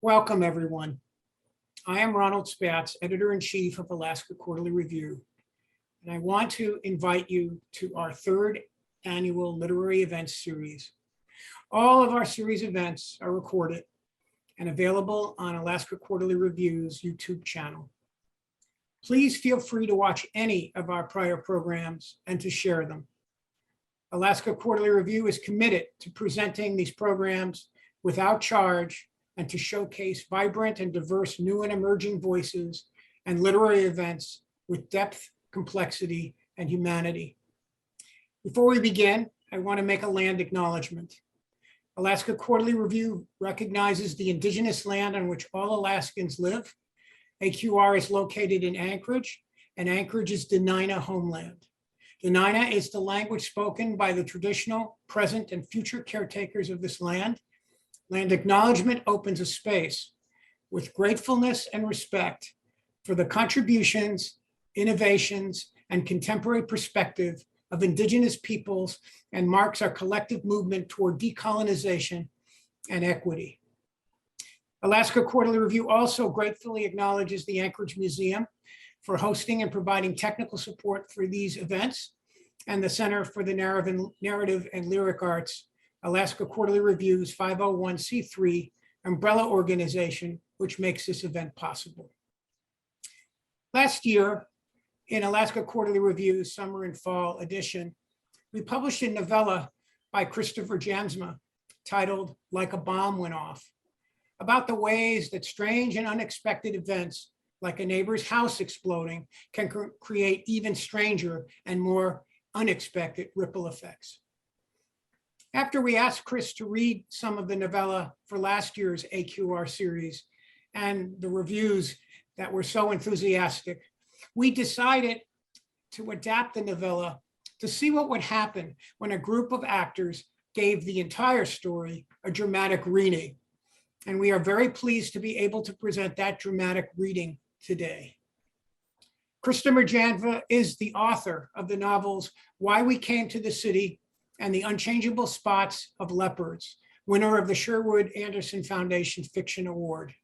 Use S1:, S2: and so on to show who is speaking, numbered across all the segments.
S1: Welcome, everyone. I am Ronald Spatz, Editor-in-Chief of Alaska Quarterly Review, and I want to invite you to our third annual literary events series. All of our series events are recorded and available on Alaska Quarterly Review's YouTube channel. Please feel free to watch any of our prior programs and to share them. Alaska Quarterly Review is committed to presenting these programs without charge and to showcase vibrant and diverse new and emerging voices and literary events with depth, complexity, and humanity. Before we begin, I want to make a land acknowledgement. Alaska Quarterly Review recognizes the indigenous land on which all Alaskans live. AQR is located in Anchorage, and Anchorage is the Dena'ina homeland. Dena'ina is the language spoken by the traditional, present, and future caretakers of this land. Land acknowledgement opens a space with gratefulness and respect for the contributions, innovations, and contemporary perspective of indigenous peoples and marks our collective movement toward decolonization and equity. Alaska Quarterly Review also gratefully acknowledges the Anchorage Museum for hosting and providing technical support for these events, and the Center for the Narrative and Lyric Arts, Alaska Quarterly Review's 501c3 umbrella organization, which makes this event possible. Last year, in Alaska Quarterly Review's summer and fall edition, we published a novella by Christopher Jansma titled "Like a Bomb Went Off," about the ways that strange and unexpected events, like a neighbor's house exploding, can create even stranger and more unexpected ripple effects. After we asked Chris to read some of the novella for last year's AQR series and the reviews that were so enthusiastic, we decided to adapt the novella to see what would happen when a group of actors gave the entire story a dramatic reading. And we are very pleased to be able to present that dramatic reading today. Christopher Jansma is the author of the novels Why We Came to the City and The Unchangeable Spots of Leopards, winner of the Sherwood Anderson Foundation Fiction Award.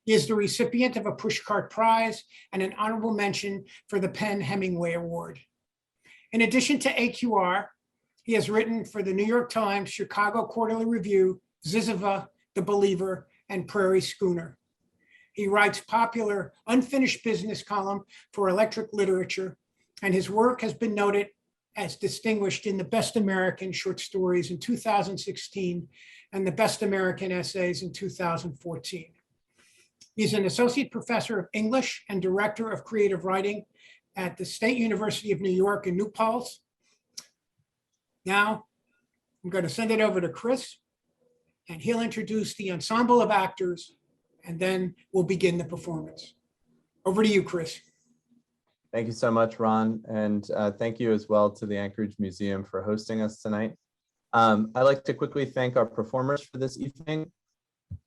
S1: He is the recipient of a Pushcart Prize and an honorable mention for the Penn Hemingway Award. In addition to AQR, he has written for the New York Times, Chicago Quarterly Review, Ziziva, The Believer, and Prairie Schooner. He writes popular unfinished business column for Electric Literature, and his work has been noted as distinguished in the Best American Short Stories in 2016 and the Best American Essays in 2014. He's an associate professor of English and director of creative writing at the State University of New York in New Paltz. Now, I'm going to send it over to Chris, and he'll introduce the ensemble of actors, and then we'll begin the performance. Over to you, Chris.
S2: Thank you so much, Ron, and thank you as well to the Anchorage Museum for hosting us tonight. I'd like to quickly thank our performers for this evening.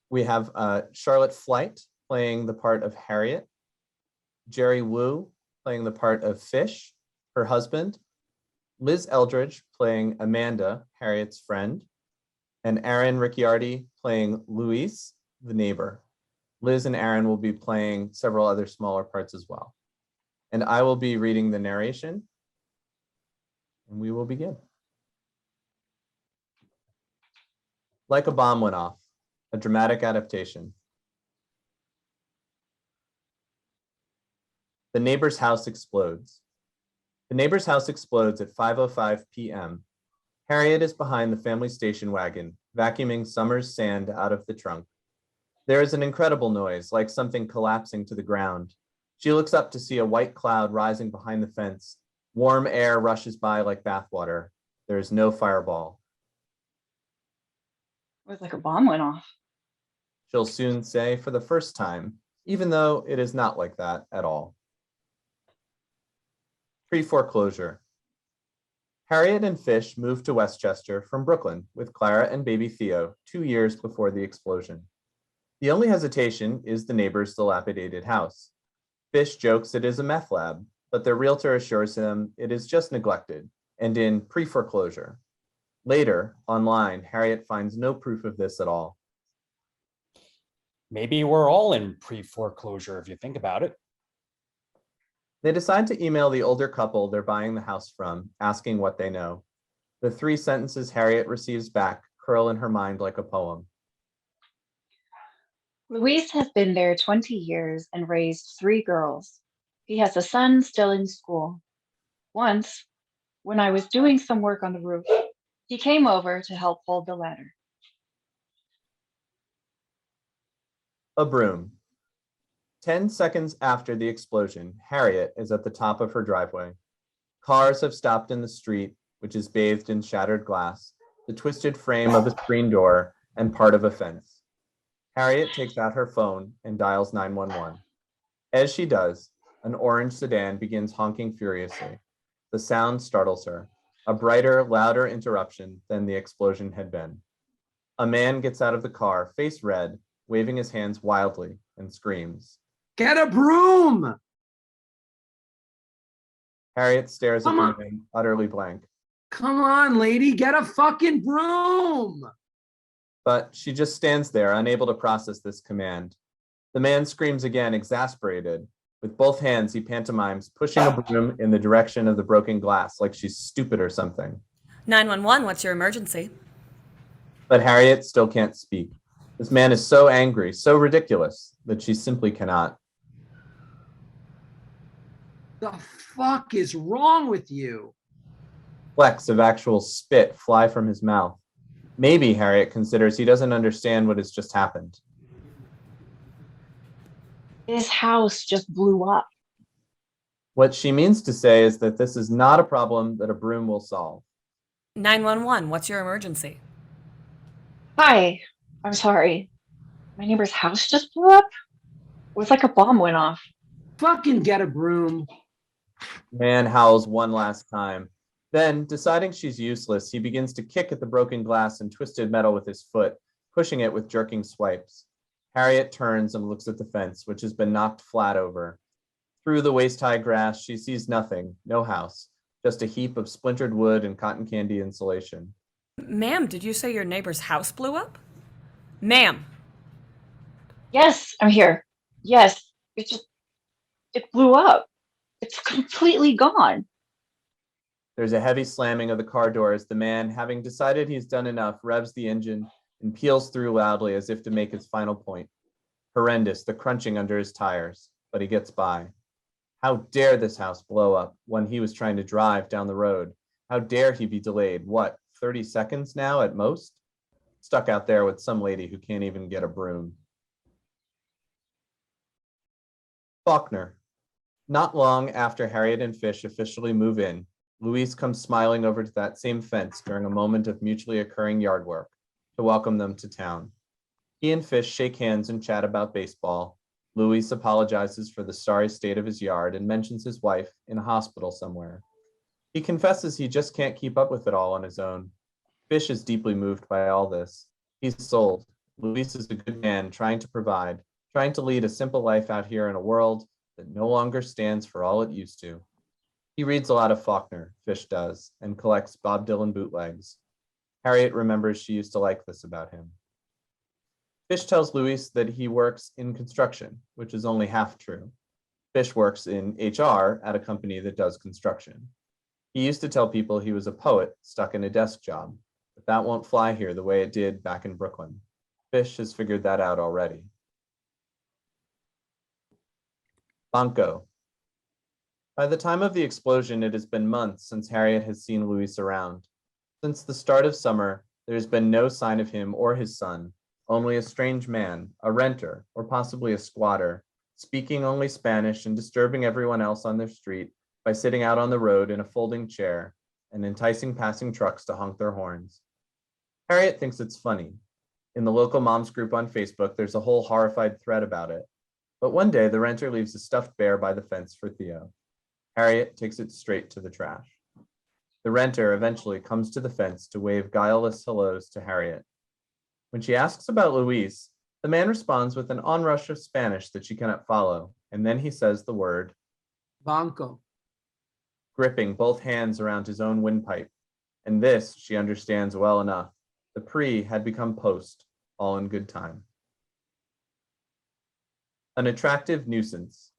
S2: We have Charlotte Flight playing the part of Harriet, Jerry Wu playing the part of Fish, her husband, Liz Eldridge playing Amanda, Harriet's friend, and Aaron Ricciardi playing Luis, the neighbor. Liz and Aaron will be playing several other smaller parts as well. And I will be reading the narration, and we will begin. Like a Bomb Went Off, a dramatic adaptation. The neighbor's house explodes. The neighbor's house explodes at 5:05 p.m. Harriet is behind the family station wagon, vacuuming summer's sand out of the trunk. There is an incredible noise, like something collapsing to the ground. She looks up to see a white cloud rising behind the fence. Warm air rushes by like bathwater. There is no fireball.
S3: It was like a bomb went off.
S2: She'll soon say for the first time, even though it is not like that at all. Pre-foreclosure. Harriet and Fish moved to Westchester from Brooklyn with Clara and baby Theo 2 years before the explosion. The only hesitation is the neighbor's dilapidated house. Fish jokes it is a meth lab, but their realtor assures him it is just neglected and in pre-foreclosure. Later, online, Harriet finds no proof of this at all.
S3: Maybe we're all in pre-foreclosure if you think about it.
S2: They decide to email the older couple they're buying the house from, asking what they know. The 3 sentences Harriet receives back curl in her mind like a poem.
S4: Luis has been there 20 years and raised 3 girls. He has a son still in school. Once, when I was doing some work on the roof, he came over to help hold the ladder.
S2: A broom. 10 seconds after the explosion, Harriet is at the top of her driveway. Cars have stopped in the street, which is bathed in shattered glass, the twisted frame of a screen door, and part of a fence. Harriet takes out her phone and dials 911. As she does, an orange sedan begins honking furiously. The sound startles her, a brighter, louder interruption than the explosion had been. A man gets out of the car, face red, waving his hands wildly, and screams,
S5: "Get a broom!"
S2: Harriet stares at
S5: Come
S2: the
S5: on.
S2: man, utterly blank.
S5: Come on, lady, get a fucking broom!
S2: But she just stands there, unable to process this command. The man screams again, exasperated. With both hands, he pantomimes, pushing a broom in the direction of the broken glass, like she's stupid or something.
S6: 911, what's your emergency?
S2: But Harriet still can't speak. This man is so angry, so ridiculous, that she simply cannot.
S5: The fuck is wrong with you?
S2: Flecks of actual spit fly from his mouth. Maybe Harriet considers he doesn't understand what has just happened.
S4: This house just blew up.
S2: What she means to say is that this is not a problem that a broom will solve.
S6: 911, what's your emergency?
S4: Hi, I'm sorry. My neighbor's house just blew up? It was like a bomb went off.
S5: Fucking get a broom.
S2: Man howls one last time. Then, deciding she's useless, he begins to kick at the broken glass and twisted metal with his foot, pushing it with jerking swipes. Harriet turns and looks at the fence, which has been knocked flat over. Through the waist-high grass, she sees nothing, no house, just a heap of splintered wood and cotton candy insulation.
S6: Ma'am, did you say your neighbor's house blew up? Ma'am.
S4: Yes, I'm here. Yes, it blew up. It's completely gone.
S2: There's a heavy slamming of the car door as the man, having decided he's done enough, revs the engine and peels through loudly as if to make his final point. Horrendous, the crunching under his tires, but he gets by. How dare this house blow up when he was trying to drive down the road? How dare he be delayed, 30 seconds now at most? Stuck out there with some lady who can't even get a broom. Faulkner. Not long after Harriet and Fish officially move in, Luis comes smiling over to that same fence during a moment of mutually occurring yard work to welcome them to town. He and Fish shake hands and chat about baseball. Luis apologizes for the sorry state of his yard and mentions his wife in a hospital somewhere. He confesses he just can't keep up with it all on his own. Fish is deeply moved by all this. He's sold. Luis is a good man trying to provide, trying to lead a simple life out here in a world that no longer stands for all it used to. He reads a lot of Faulkner, Fish does, and collects Bob Dylan bootlegs. Harriet remembers she used to like this about him. Fish tells Luis that he works in construction, which is only half true. Fish works in HR at a company that does construction. He used to tell people he was a poet stuck in a desk job, but that won't fly here the way it did back in Brooklyn. Fish has figured that out already. Banco. By the time of the explosion, it has been months since Harriet has seen Luis around. Since the start of summer, there has been no sign of him or his son, only a strange man, a renter, or possibly a squatter, speaking only Spanish and disturbing everyone else on their street by sitting out on the road in a folding chair and enticing passing trucks to honk their horns. Harriet thinks it's funny. In the local moms group on Facebook, there's a whole horrified thread about it. But one day, the renter leaves a stuffed bear by the fence for Theo. Harriet takes it straight to the trash. The renter eventually comes to the fence to wave guileless hellos to Harriet. When she asks about Luis, the man responds with an onrush of Spanish that she cannot follow, and then he says the word
S5: Banco.
S2: gripping both hands around his own windpipe. And this, she understands well enough. The pre had become post, all in good time. An attractive nuisance.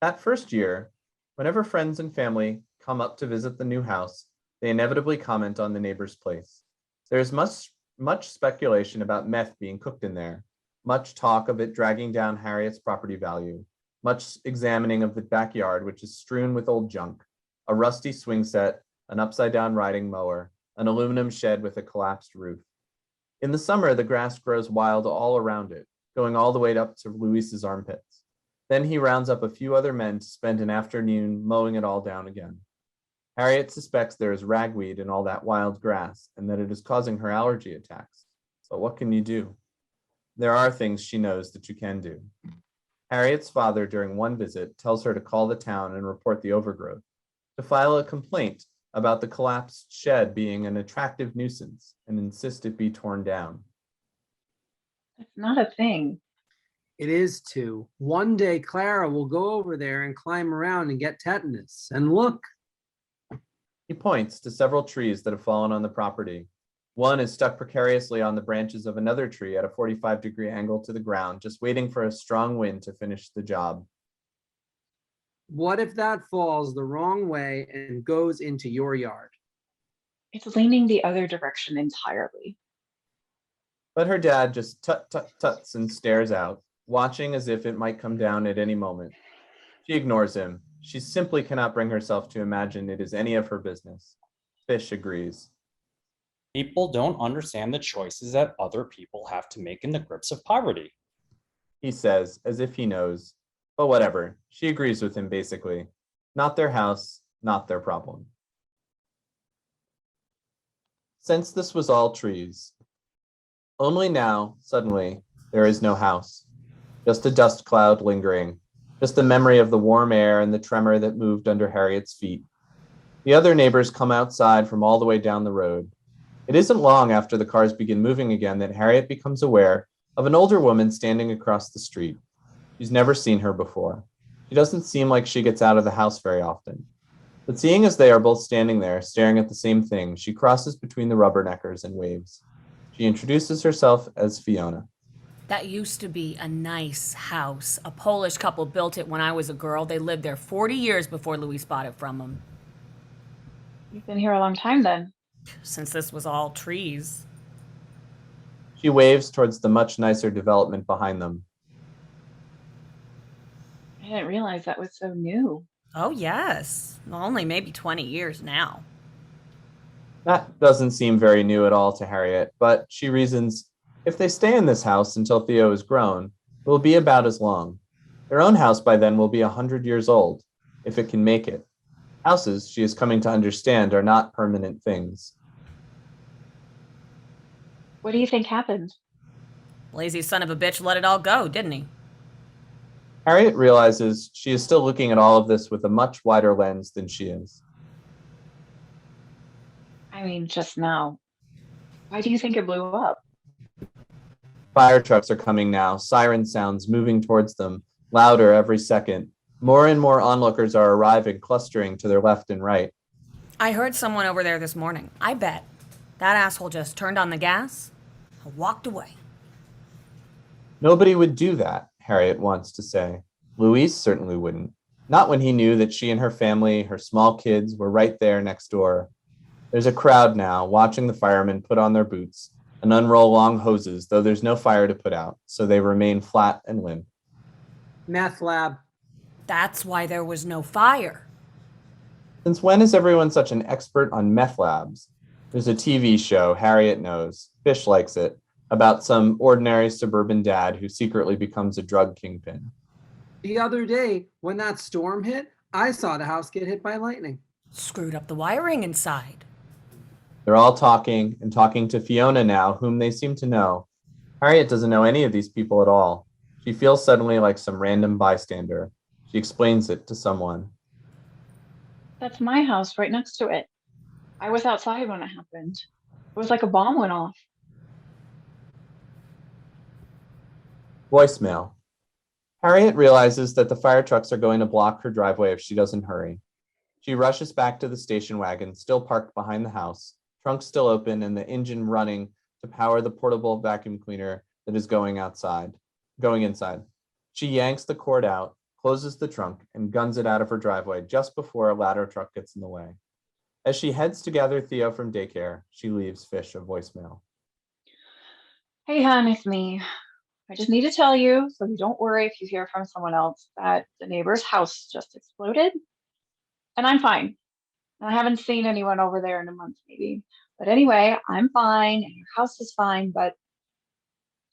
S2: That first year, whenever friends and family come up to visit the new house, they inevitably comment on the neighbor's place. There is much speculation about meth being cooked in there, much talk of it dragging down Harriet's property value, much examining of the backyard, which is strewn with old junk, a rusty swing set, an upside-down riding mower, an aluminum shed with a collapsed roof. In the summer, the grass grows wild all around it, going all the way up to Luis's armpits. Then he rounds up a few other men to spend an afternoon mowing it all down again. Harriet suspects there is ragweed in all that wild grass and that it is causing her allergy attacks. But what can you do? There are things she knows that you can do. Harriet's father, during one visit, tells her to call the town and report the overgrowth, to file a complaint about the collapsed shed being an attractive nuisance and insist it be torn down.
S4: That's not a thing.
S5: It is too. One day Clara will go over there and climb around and get tetanus. And look,
S2: He points to several trees that have fallen on the property. One is stuck precariously on the branches of another tree at a 45-degree angle to the ground, just waiting for a strong wind to finish the job.
S5: what if that falls the wrong way and goes into your yard?
S4: It's leaning the other direction entirely.
S2: But her dad just tuts and stares out, watching as if it might come down at any moment. She ignores him. She simply cannot bring herself to imagine it is any of her business. Fish agrees.
S3: People don't understand the choices that other people have to make in the grips of poverty.
S2: He says, as if he knows. But whatever, she agrees with him basically. Not their house, not their problem. Since this was all trees, only now, suddenly, there is no house. Just a dust cloud lingering, just the memory of the warm air and the tremor that moved under Harriet's feet. The other neighbors come outside from all the way down the road. It isn't long after the cars begin moving again that Harriet becomes aware of an older woman standing across the street. She's never seen her before. She doesn't seem like she gets out of the house very often. But seeing as they are both standing there, staring at the same thing, she crosses between the rubberneckers and waves. She introduces herself as Fiona.
S6: That used to be a nice house. A Polish couple built it when I was a girl. They lived there 40 years before Louis bought it from them.
S4: You've been here a long time then.
S6: Since this was all trees.
S2: She waves towards the much nicer development behind them.
S4: I didn't realize that was so new.
S6: Oh, yes. Well, only maybe 20 years now.
S2: That doesn't seem very new at all to Harriet, but she reasons, if they stay in this house until Theo is grown, it will be about as long. Their own house by then will be 100 years old, if it can make it. Houses, she is coming to understand, are not permanent things.
S4: What do you think happened?
S6: Lazy son of a bitch let it all go, didn't he?
S2: Harriet realizes she is still looking at all of this with a much wider lens than she is.
S4: I mean, just now. Why do you think it blew up?
S2: Fire trucks are coming now, siren sounds moving towards them, louder every second. More and more onlookers are arriving, clustering to their left and right.
S6: I heard someone over there this morning. I bet. That asshole just turned on the gas and walked away.
S2: Nobody would do that, Harriet wants to say. Louise certainly wouldn't. Not when he knew that she and her family, her small kids, were right there next door. There's a crowd now, watching the firemen put on their boots and unroll long hoses, though there's no fire to put out, so they remain flat and limp.
S5: Meth lab.
S6: That's why there was no fire.
S2: Since when is everyone such an expert on meth labs? There's a TV show, Harriet knows, Fish likes it, about some ordinary suburban dad who secretly becomes a drug kingpin.
S5: The other day, when that storm hit, I saw the house get hit by lightning.
S6: Screwed up the wiring inside.
S2: They're all talking and talking to Fiona now, whom they seem to know. Harriet doesn't know any of these people at all. She feels suddenly like some random bystander. She explains it to someone.
S4: That's my house right next to it. I was outside when it happened. It was like a bomb went off.
S2: Voicemail. Harriet realizes that the fire trucks are going to block her driveway if she doesn't hurry. She rushes back to the station wagon, still parked behind the house, trunk still open and the engine running to power the portable vacuum cleaner that is going inside. She yanks the cord out, closes the trunk, and guns it out of her driveway just before a ladder truck gets in the way. As she heads to gather Theo from daycare, she leaves Fish a voicemail.
S4: Hey, hon, it's me. I just need to tell you, so you don't worry if you hear from someone else, that the neighbor's house just exploded. And I'm fine. And I haven't seen anyone over there in a month, maybe. But anyway, I'm fine, and your house is fine, but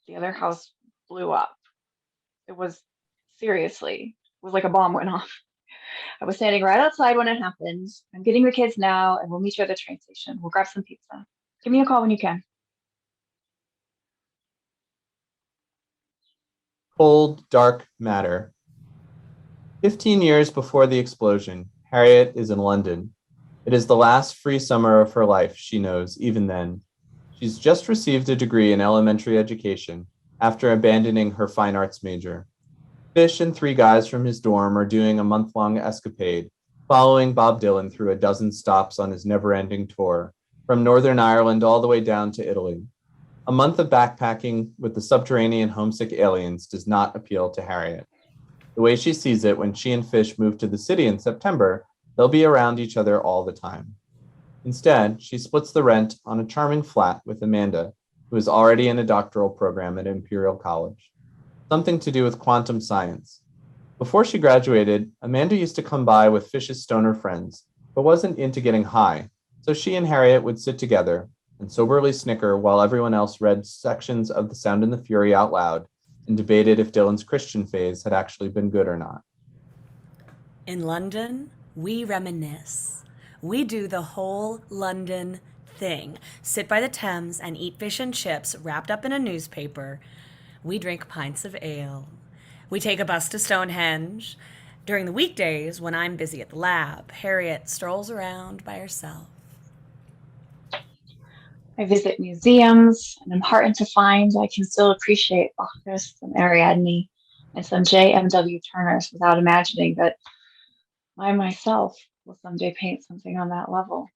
S4: the other house blew up. It was seriously, it was like a bomb went off. I was standing right outside when it happened. I'm getting the kids now, and we'll meet you at the train station. We'll grab some pizza. Give me a call when you can.
S2: Cold, dark matter. 15 years before the explosion, Harriet is in London. It is the last free summer of her life, she knows, even then. She's just received a degree in elementary education after abandoning her fine arts major. Fish and 3 guys from his dorm are doing a month-long escapade, following Bob Dylan through a dozen stops on his never-ending tour, from Northern Ireland all the way down to Italy. A month of backpacking with the subterranean homesick aliens does not appeal to Harriet. The way she sees it, when she and Fish move to the city in September, they'll be around each other all the time. Instead, she splits the rent on a charming flat with Amanda, who is already in a doctoral program at Imperial College. Something to do with quantum science. Before she graduated, Amanda used to come by with Fish's stoner friends, but wasn't into getting high, so she and Harriet would sit together and soberly snicker while everyone else read sections of The Sound and the Fury out loud and debated if Dylan's Christian phase had actually been good or not.
S6: In London, we reminisce. We do the whole London thing. Sit by the Thames and eat fish and chips wrapped up in a newspaper. We drink pints of ale. We take a bus to Stonehenge. During the weekdays, when I'm busy at the lab, Harriet strolls around by herself.
S4: I visit museums, and I'm heartened to find I can still appreciate Bacchus and Ariadne and some J.M.W. Turners without imagining that I myself will someday paint something on that level.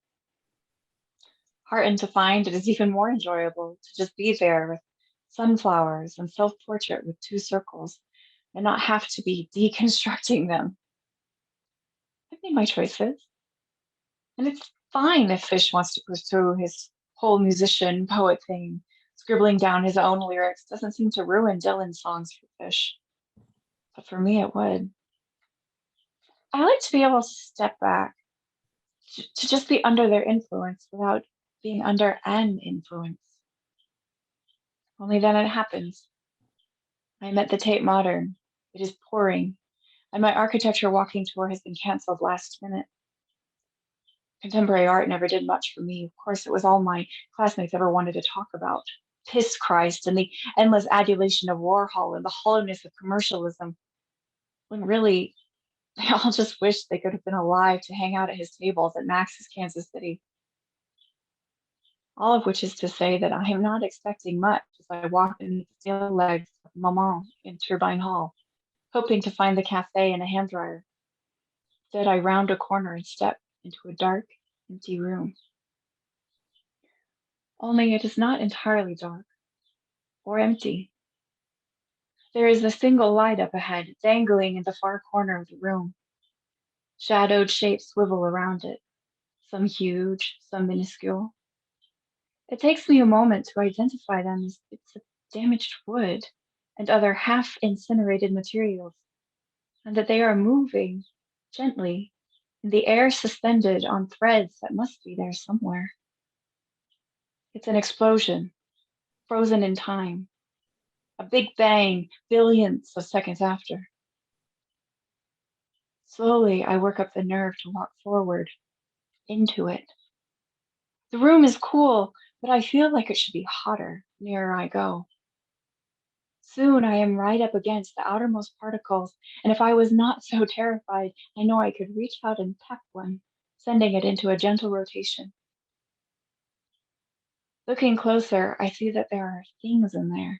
S4: Heartened to find it is even more enjoyable to just be there with sunflowers and self-portrait with 2 circles and not have to be deconstructing them. I've made my choices, and it's fine if Fish wants to pursue his whole musician poet thing. Scribbling down his own lyrics doesn't seem to ruin Dylan's songs for Fish, but for me it would. I like to be able to step back, to just be under their influence without being under an influence. Only then it happens. I'm at the Tate Modern. It is pouring, and my architecture walking tour has been canceled last minute. Contemporary art never did much for me. Of course, it was all my classmates ever wanted to talk about. Piss Christ and the endless adulation of Warhol and the hollowness of commercialism, when really they all just wished they could have been alive to hang out at his tables at Max's Kansas City. All of which is to say that I am not expecting much as I walk in the steel legs of Maman in Turbine Hall, hoping to find the cafe and a hand dryer. Instead, I round a corner and step into a dark, empty room. Only it is not entirely dark or empty. There is a single light up ahead, dangling in the far corner of the room. Shadowed shapes swivel around it, some huge, some minuscule. It takes me a moment to identify them as bits of damaged wood and other half-incinerated materials, and that they are moving gently in the air, suspended on threads that must be there somewhere. It's an explosion, frozen in time, a big bang billions of seconds after. Slowly, I work up the nerve to walk forward, into it. The room is cool, but I feel like it should be hotter nearer I go. Soon I am right up against the outermost particles, and if I was not so terrified, I know I could reach out and tap one, sending it into a gentle rotation. Looking closer, I see that there are things in there.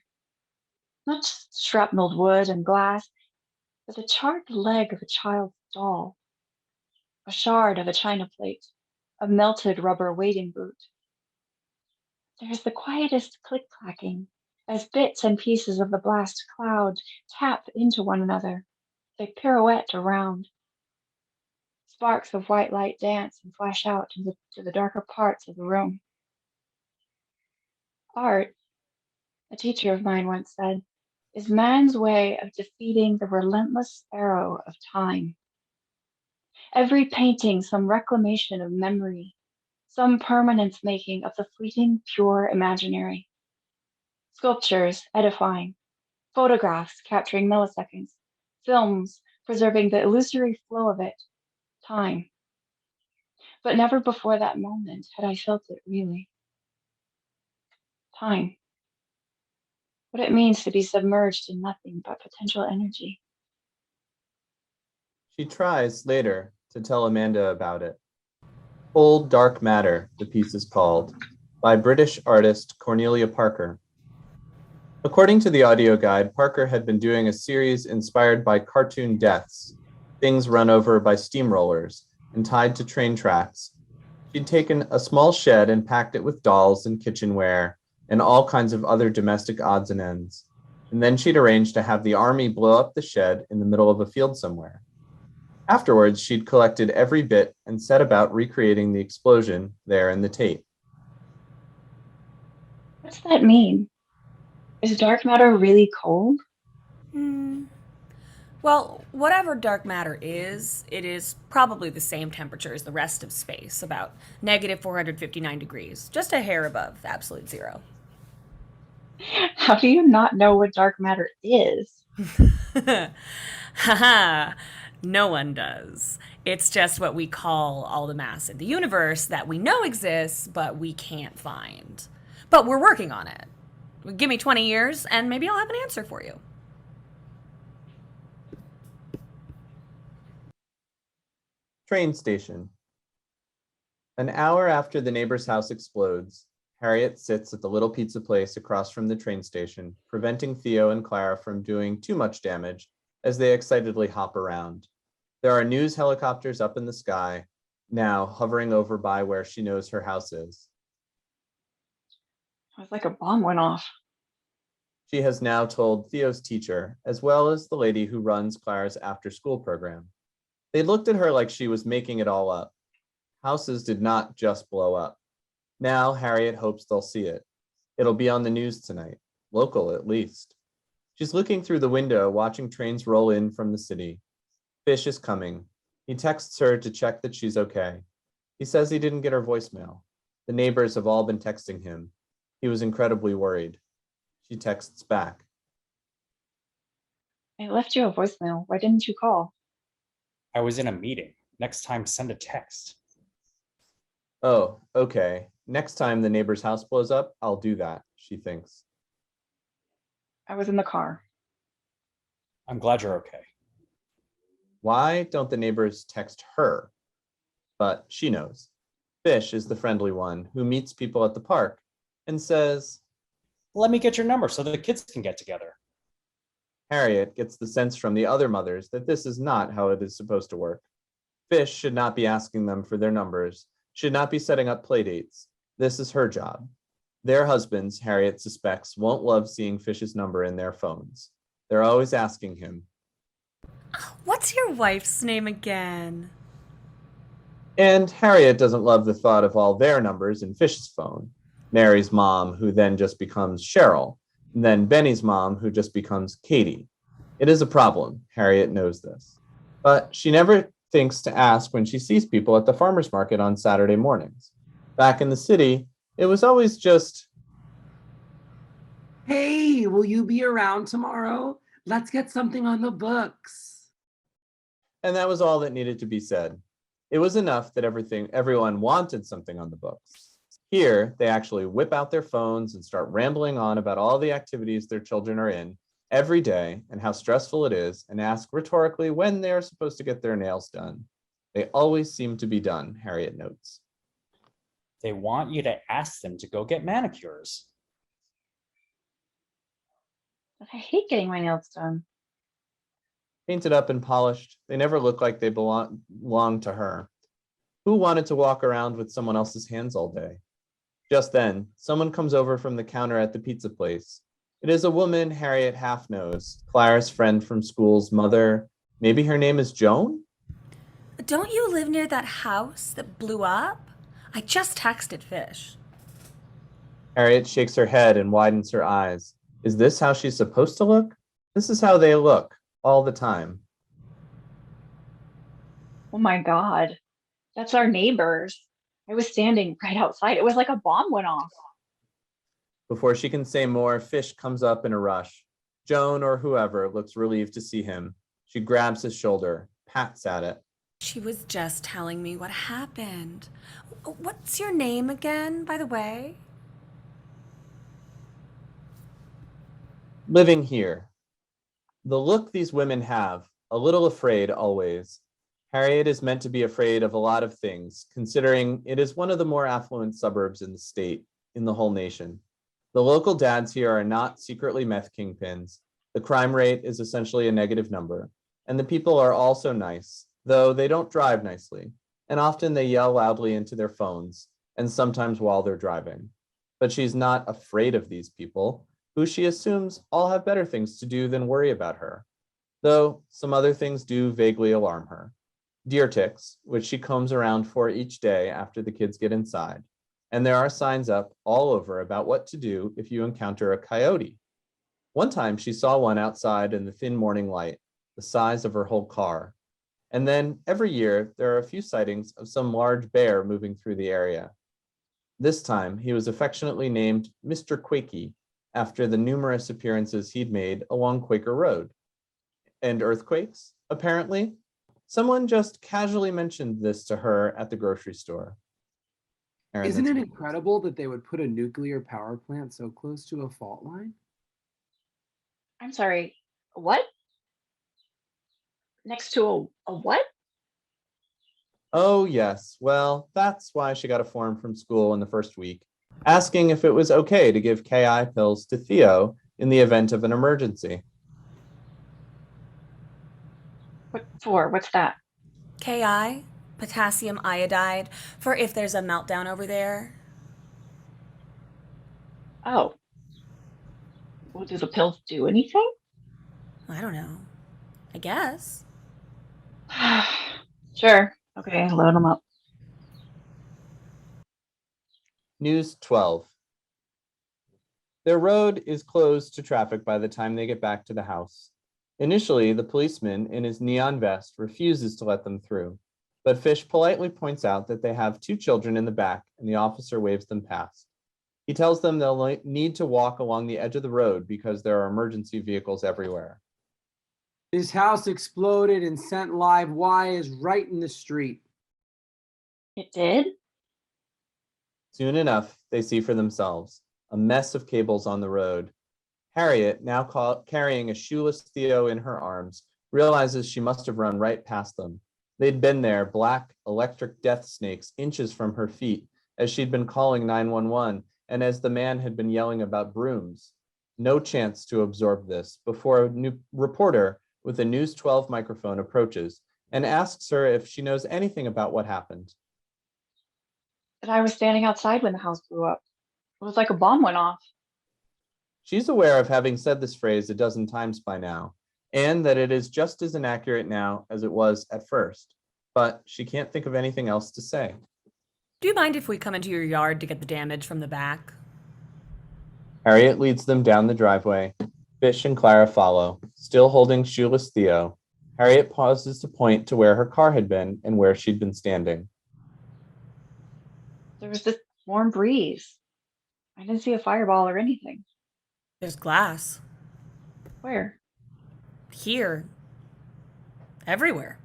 S4: Not just shrapnelled wood and glass, but the charred leg of a child's doll, a shard of a china plate, a melted rubber wading boot. There is the quietest click-clacking As bits and pieces of the blast cloud tap into one another, they pirouette around. Sparks of white light dance and flash out to the darker parts of the room. Art, a teacher of mine once said, is man's way of defeating the relentless arrow of time. Every painting, some reclamation of memory, some permanence making of the fleeting, pure imaginary. Sculptures edifying, photographs capturing milliseconds, films preserving the illusory flow of it, time. But never before that moment had I felt it really. Time. What it means to be submerged in nothing but potential energy.
S2: She tries later to tell Amanda about it. Old Dark Matter, the piece is called, by British artist Cornelia Parker. According to the audio guide, Parker had been doing a series inspired by cartoon deaths, things run over by steamrollers and tied to train tracks. She'd taken a small shed and packed it with dolls and kitchenware and all kinds of other domestic odds and ends. And then she'd arranged to have the army blow up the shed in the middle of a field somewhere. Afterwards, she'd collected every bit and set about recreating the explosion there in the tape.
S4: What's that mean? Is dark matter really cold?
S6: Well, whatever dark matter is, it is probably the same temperature as the rest of space, about negative 459 degrees, just a hair above absolute zero.
S4: How do you not know what dark matter is?
S6: Haha, no one does. It's just what we call all the mass in the universe that we know exists, but we can't find. But we're working on it. Give me 20 years, and maybe I'll have an answer for you.
S2: Train station. An hour after the neighbor's house explodes, Harriet sits at the little pizza place across from the train station, preventing Theo and Clara from doing too much damage as they excitedly hop around. There are news helicopters up in the sky, now hovering over by where she knows her house is.
S4: It was like a bomb went off.
S2: She has now told Theo's teacher, as well as the lady who runs Clara's after-school program. They looked at her like she was making it all up. Houses did not just blow up. Now Harriet hopes they'll see it. It'll be on the news tonight, local at least. She's looking through the window, watching trains roll in from the city. Fish is coming. He texts her to check that she's okay. He says he didn't get her voicemail. The neighbors have all been texting him. He was incredibly worried. She texts back.
S4: I left you a voicemail. Why didn't you call?
S3: I was in a meeting. Next time, send a text.
S2: Oh, okay. Next time the neighbor's house blows up, I'll do that, she thinks.
S4: I was in the car.
S3: I'm glad you're okay.
S2: Why don't the neighbors text her? But she knows. Fish is the friendly one who meets people at the park and says,
S3: Let me get your number so the kids can get together.
S2: Harriet gets the sense from the other mothers that this is not how it is supposed to work. Fish should not be asking them for their numbers, should not be setting up play dates. This is her job. Their husbands, Harriet suspects, won't love seeing Fish's number in their phones. They're always asking him,
S6: What's your wife's name again?
S2: and Harriet doesn't love the thought of all their numbers in Fish's phone. Mary's mom, who then just becomes Cheryl, and then Benny's mom, who just becomes Katie. It is a problem. Harriet knows this. But she never thinks to ask when she sees people at the farmer's market on Saturday mornings. Back in the city, it was always just,
S5: Hey, will you be around tomorrow? Let's get something on the books.
S2: and that was all that needed to be said. It was enough that everyone wanted something on the books. Here, they actually whip out their phones and start rambling on about all the activities their children are in every day and how stressful it is, and ask rhetorically when they are supposed to get their nails done. They always seem to be done, Harriet notes.
S3: They want you to ask them to go get manicures.
S4: But I hate getting my nails done.
S2: Painted up and polished, they never look like they belong to her. Who wanted to walk around with someone else's hands all day? Just then, someone comes over from the counter at the pizza place. It is a woman Harriet half knows, Clara's friend from school's mother. Maybe her name is Joan?
S6: Don't you live near that house that blew up? I just texted Fish.
S2: Harriet shakes her head and widens her eyes. Is this how she's supposed to look? This is how they look all the time.
S4: Oh my God, that's our neighbors. I was standing right outside. It was like a bomb went off.
S2: Before she can say more, Fish comes up in a rush. Joan or whoever looks relieved to see him. She grabs his shoulder, pats at it.
S6: She was just telling me what happened. What's your name again, by the way?
S2: Living here. The look these women have, a little afraid always. Harriet is meant to be afraid of a lot of things, considering it is one of the more affluent suburbs in the state, in the whole nation. The local dads here are not secretly meth kingpins. The crime rate is essentially a negative number, and the people are also nice, though they don't drive nicely, and often they yell loudly into their phones, and sometimes while they're driving. But she's not afraid of these people, who she assumes all have better things to do than worry about her, though some other things do vaguely alarm her. Deer ticks, which she combs around for each day after the kids get inside, and there are signs up all over about what to do if you encounter a coyote. One time she saw one outside in the thin morning light, the size of her whole car. And then every year there are a few sightings of some large bear moving through the area. This time he was affectionately named Mr. Quakey, after the numerous appearances he'd made along Quaker Road. And earthquakes, apparently. Someone just casually mentioned this to her at the grocery store. Aaron,
S5: Isn't
S2: that's
S5: it
S2: what-
S5: incredible that they would put a nuclear power plant so close to a fault line?
S4: I'm sorry, what? Next to a what?
S2: Oh, yes. Well, that's why she got a form from school in the first week, asking if it was okay to give KI pills to Theo in the event of an emergency.
S4: What for? What's that?
S6: KI, potassium iodide, for if there's a meltdown over there.
S4: Oh. Well, do the pills do anything?
S6: I don't know. I guess.
S4: Sure. Okay, load them up.
S2: News 12. Their road is closed to traffic by the time they get back to the house. Initially, the policeman in his neon vest refuses to let them through, but Fish politely points out that they have 2 children in the back and the officer waves them past. He tells them they'll need to walk along the edge of the road because there are emergency vehicles everywhere.
S5: His house exploded and sent live wires right in the street.
S4: It did?
S2: Soon enough, they see for themselves a mess of cables on the road. Harriet, now carrying a shoeless Theo in her arms, realizes she must have run right past them. They'd been there, black electric death snakes inches from her feet, as she'd been calling 911, and as the man had been yelling about brooms. No chance to absorb this before a new reporter with a News 12 microphone approaches and asks her if she knows anything about what happened.
S4: And I was standing outside when the house blew up. It was like a bomb went off.
S2: She's aware of having said this phrase a dozen times by now, and that it is just as inaccurate now as it was at first, but she can't think of anything else to say.
S6: Do you mind if we come into your yard to get the damage from the back?
S2: Harriet leads them down the driveway. Fish and Clara follow, still holding shoeless Theo. Harriet pauses to point to where her car had been and where she'd been standing.
S4: There was this warm breeze. I didn't see a fireball or anything.
S6: There's glass.
S4: Where?
S6: Here. Everywhere.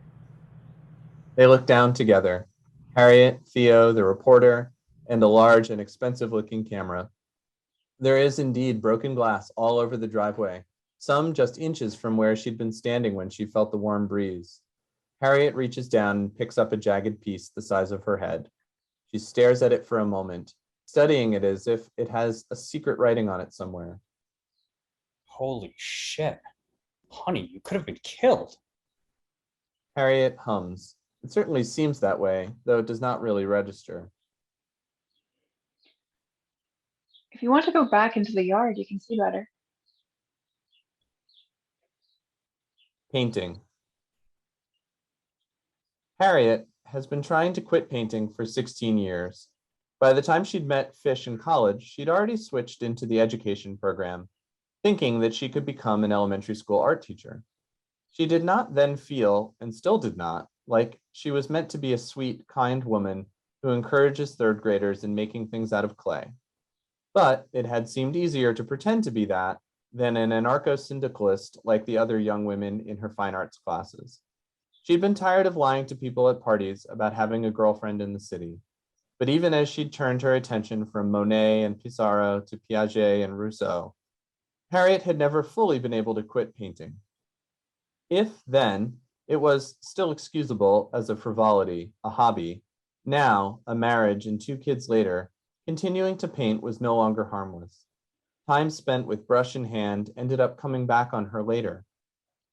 S2: They look down together. Harriet, Theo, the reporter, and a large and expensive-looking camera. There is indeed broken glass all over the driveway, some just inches from where she'd been standing when she felt the warm breeze. Harriet reaches down and picks up a jagged piece the size of her head. She stares at it for a moment, studying it as if it has a secret writing on it somewhere.
S3: Holy shit. Honey, you could have been killed.
S2: Harriet hums. It certainly seems that way, though it does not really register.
S4: If you want to go back into the yard, you can see better.
S2: Painting. Harriet has been trying to quit painting for 16 years. By the time she'd met Fish in college, she'd already switched into the education program, thinking that she could become an elementary school art teacher. She did not then feel, and still did not, like she was meant to be a sweet, kind woman who encourages third graders in making things out of clay. But it had seemed easier to pretend to be that than an anarcho-syndicalist like the other young women in her fine arts classes. She'd been tired of lying to people at parties about having a girlfriend in the city. But even as she'd turned her attention from Monet and Pissarro to Piaget and Rousseau, Harriet had never fully been able to quit painting. If then it was still excusable as a frivolity, a hobby, now, a marriage and 2 kids later, continuing to paint was no longer harmless. Time spent with brush in hand ended up coming back on her later.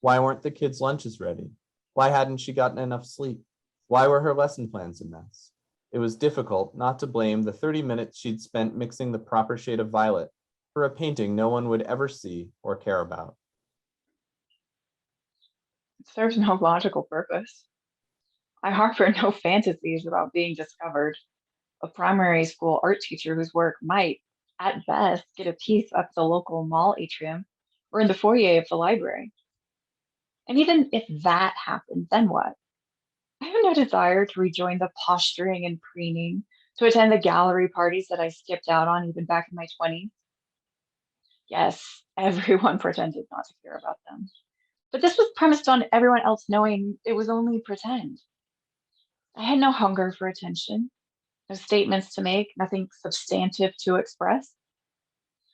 S2: Why weren't the kids' lunches ready? Why hadn't she gotten enough sleep? Why were her lesson plans a mess? It was difficult not to blame the 30 minutes she'd spent mixing the proper shade of violet for a painting no one would ever see or care about.
S4: It serves no logical purpose. I harbor no fantasies about being discovered. A primary school art teacher whose work might, at best, get a piece up the local mall atrium or in the foyer of the library. And even if that happened, then what? I have no desire to rejoin the posturing and preening, to attend the gallery parties that I skipped out on even back in my 20s. Yes, everyone pretended not to care about them. But this was premised on everyone else knowing it was only pretend. I had no hunger for attention, no statements to make, nothing substantive to express.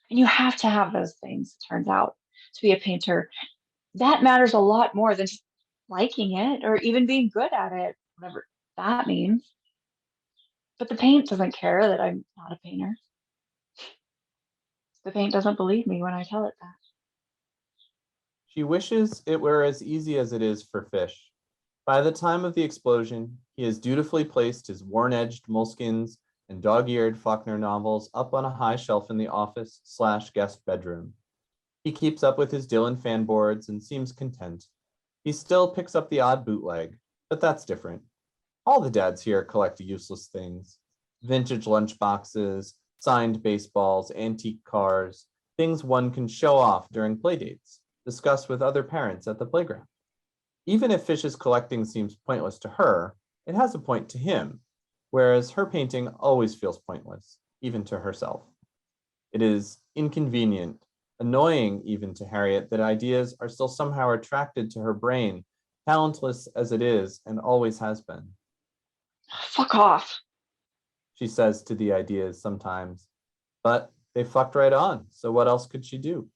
S4: And you have to have those things, it turns out, to be a painter. That matters a lot more than just liking it or even being good at it, whatever that means. But the paint doesn't care that I'm not a painter. The paint doesn't believe me when I tell it that.
S2: She wishes it were as easy as it is for Fish. By the time of the explosion, he has dutifully placed his worn-edged moleskins and dog-eared Faulkner novels up on a high shelf in the office/guest bedroom. He keeps up with his Dylan fan boards and seems content. He still picks up the odd bootleg, but that's different. All the dads here collect useless things. Vintage lunchboxes, signed baseballs, antique cars, things one can show off during playdates, discuss with other parents at the playground. Even if Fish's collecting seems pointless to her, it has a point to him, whereas her painting always feels pointless, even to herself. It is inconvenient, annoying even to Harriet that ideas are still somehow attracted to her brain, talentless as it is and always has been.
S4: Fuck off.
S2: She says to the ideas sometimes, but they fucked right on, so what else could she do?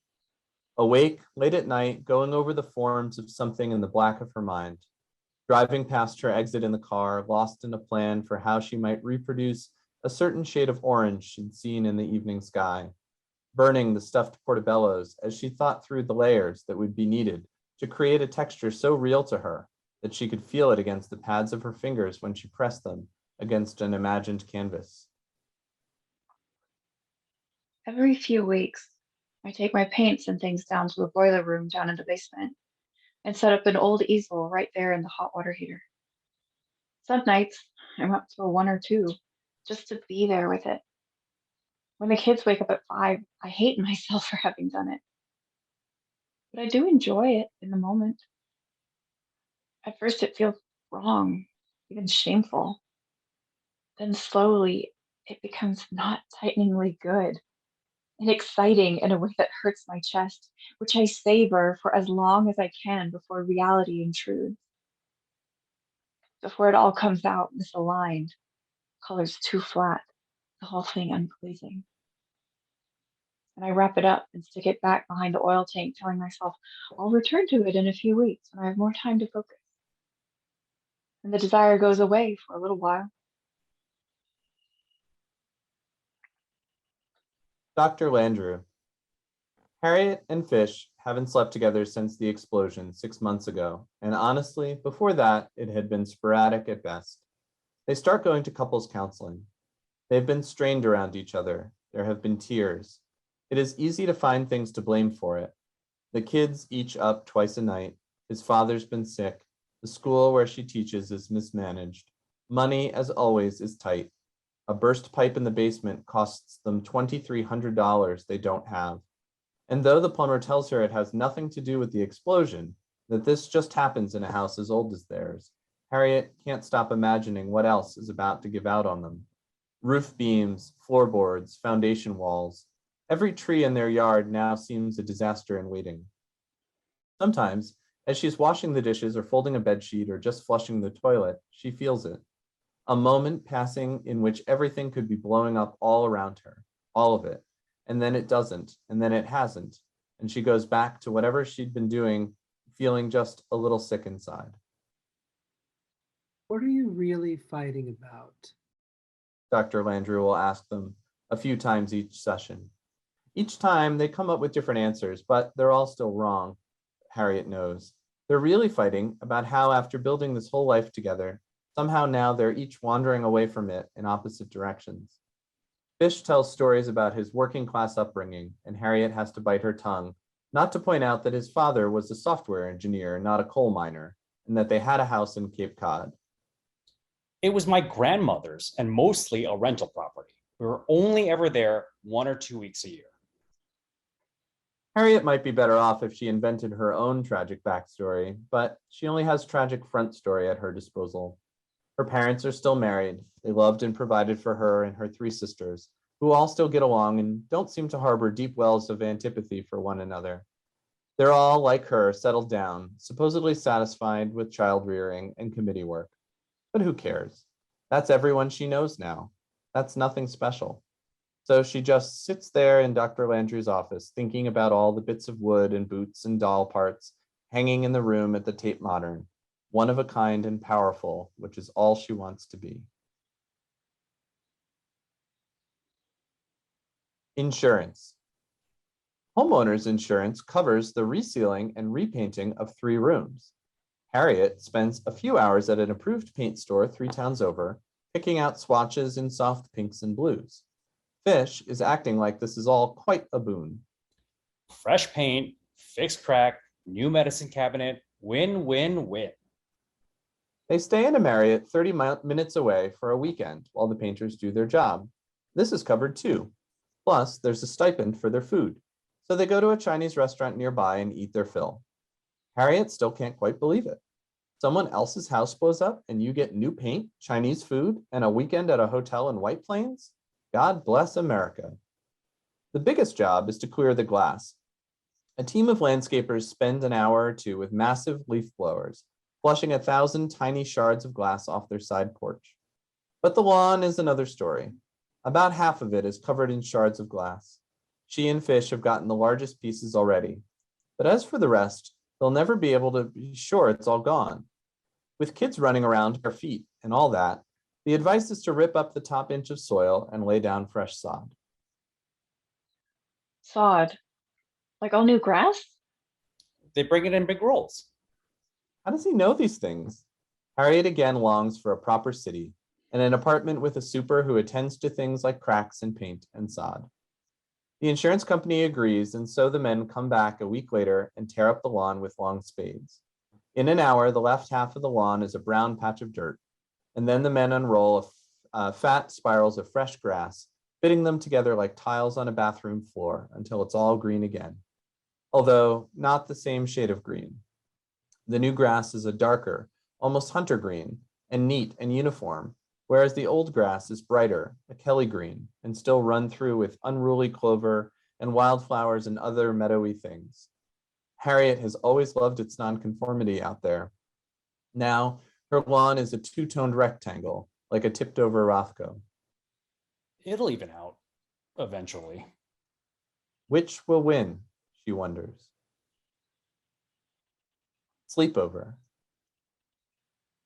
S2: Awake late at night, going over the forms of something in the black of her mind, driving past her exit in the car, lost in a plan for how she might reproduce a certain shade of orange she'd seen in the evening sky, burning the stuffed portobellos as she thought through the layers that would be needed to create a texture so real to her that she could feel it against the pads of her fingers when she pressed them against an imagined canvas.
S4: Every few weeks, I take my paints and things down to the boiler room down in the basement and set up an old easel right there in the hot water heater. Some nights, I'm up to a 1 or 2 just to be there with it. When the kids wake up at 5, I hate myself for having done it. But I do enjoy it in the moment. At first, it feels wrong, even shameful. Then slowly, it becomes not tighteningly good and exciting in a way that hurts my chest, which I savor for as long as I can before reality intrudes. Before it all comes out misaligned, colors too flat, the whole thing unpleasing. And I wrap it up and stick it back behind the oil tank, telling myself I'll return to it in a few weeks when I have more time to focus. And the desire goes away for a little while.
S2: Dr. Landrew. Harriet and Fish haven't slept together since the explosion 6 months ago, and honestly, before that, it had been sporadic at best. They start going to couples counseling. They've been strained around each other. There have been tears. It is easy to find things to blame for it. The kids each up twice a night, His father's been sick. The school where she teaches is mismanaged. Money, as always, is tight. A burst pipe in the basement costs them $2,300 they don't have. And though the plumber tells her it has nothing to do with the explosion, that this just happens in a house as old as theirs, Harriet can't stop imagining what else is about to give out on them. Roof beams, floorboards, foundation walls. Every tree in their yard now seems a disaster in waiting. Sometimes, as she's washing the dishes or folding a bedsheet or just flushing the toilet, she feels it. A moment passing in which everything could be blowing up all around her, all of it. And then it doesn't, and then it hasn't. And she goes back to whatever she'd been doing, feeling just a little sick inside.
S5: What are you really fighting about?
S2: Dr. Landry will ask them a few times each session. Each time they come up with different answers, but they're all still wrong, Harriet knows. They're really fighting about how after building this whole life together, somehow now they're each wandering away from it in opposite directions. Fish tells stories about his working class upbringing, and Harriet has to bite her tongue, not to point out that his father was a software engineer, not a coal miner, and that they had a house in Cape Cod.
S3: It was my grandmother's and mostly a rental property. We were only ever there 1 or 2 weeks a year.
S2: Harriet might be better off if she invented her own tragic backstory, but she only has tragic front story at her disposal. Her parents are still married. They loved and provided for her and her 3 sisters, who all still get along and don't seem to harbor deep wells of antipathy for one another. They're all, like her, settled down, supposedly satisfied with child rearing and committee work. But who cares? That's everyone she knows now. That's nothing special. So she just sits there in Dr. Landry's office, thinking about all the bits of wood and boots and doll parts hanging in the room at the Tate Modern, one of a kind and powerful, which is all she wants to be. Insurance. Homeowners insurance covers the resealing and repainting of 3 rooms. Harriet spends a few hours at an approved paint store 3 towns over, picking out swatches in soft pinks and blues. Fish is acting like this is all quite a boon.
S3: Fresh paint, fixed crack, new medicine cabinet, win, win, win.
S2: They stay in a Marriott 30 minutes away for a weekend while the painters do their job. This is covered too. Plus, there's a stipend for their food. So they go to a Chinese restaurant nearby and eat their fill. Harriet still can't quite believe it. Someone else's house blows up and you get new paint, Chinese food, and a weekend at a hotel in White Plains? God bless America. The biggest job is to clear the glass. A team of landscapers spend an hour or 2 with massive leaf blowers, flushing 1,000 tiny shards of glass off their side porch. But the lawn is another story. About half of it is covered in shards of glass. She and Fish have gotten the largest pieces already. But as for the rest, they'll never be able to be sure it's all gone. With kids running around her feet and all that, the advice is to rip up the top inch of soil and lay down fresh sod.
S4: Sod. Like all new grass?
S3: They bring it in big rolls.
S2: How does he know these things? Harriet again longs for a proper city and an apartment with a super who attends to things like cracks in paint and sod. The insurance company agrees, and so the men come back a week later and tear up the lawn with long spades. In an hour, the left half of the lawn is a brown patch of dirt, and then the men unroll fat spirals of fresh grass, fitting them together like tiles on a bathroom floor until it's all green again. Although not the same shade of green. The new grass is a darker, almost hunter green, and neat and uniform, whereas the old grass is brighter, a Kelly green, and still run through with unruly clover and wildflowers and other meadowy things. Harriet has always loved its nonconformity out there. Now, her lawn is a 2-toned rectangle, like a tipped-over Rothko.
S3: It'll even out eventually.
S2: Which will win, she wonders. Sleepover.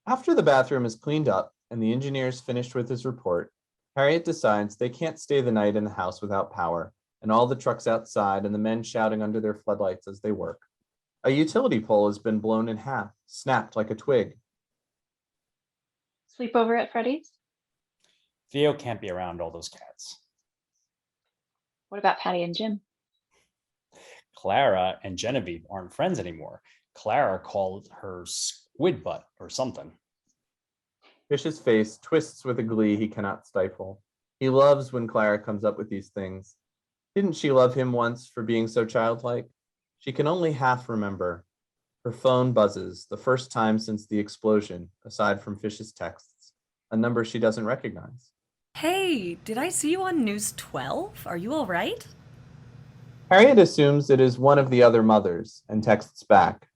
S2: After the bathroom is cleaned up and the engineer's finished with his report, Harriet decides they can't stay the night in the house without power, and all the trucks outside and the men shouting under their floodlights as they work. A utility pole has been blown in half, snapped like a twig.
S4: Sleepover at Freddy's?
S3: Theo can't be around all those cats.
S4: What about Patty and Jim?
S3: Clara and Genevieve aren't friends anymore. Clara called her squid butt or something.
S2: Fish's face twists with a glee he cannot stifle. He loves when Clara comes up with these things. Didn't she love him once for being so childlike? She can only half remember. Her phone buzzes, the first time since the explosion, aside from Fish's texts, a number she doesn't recognize.
S6: Hey, did I see you on News 12? Are you all right?
S2: Harriet assumes it is one of the other mothers and texts back.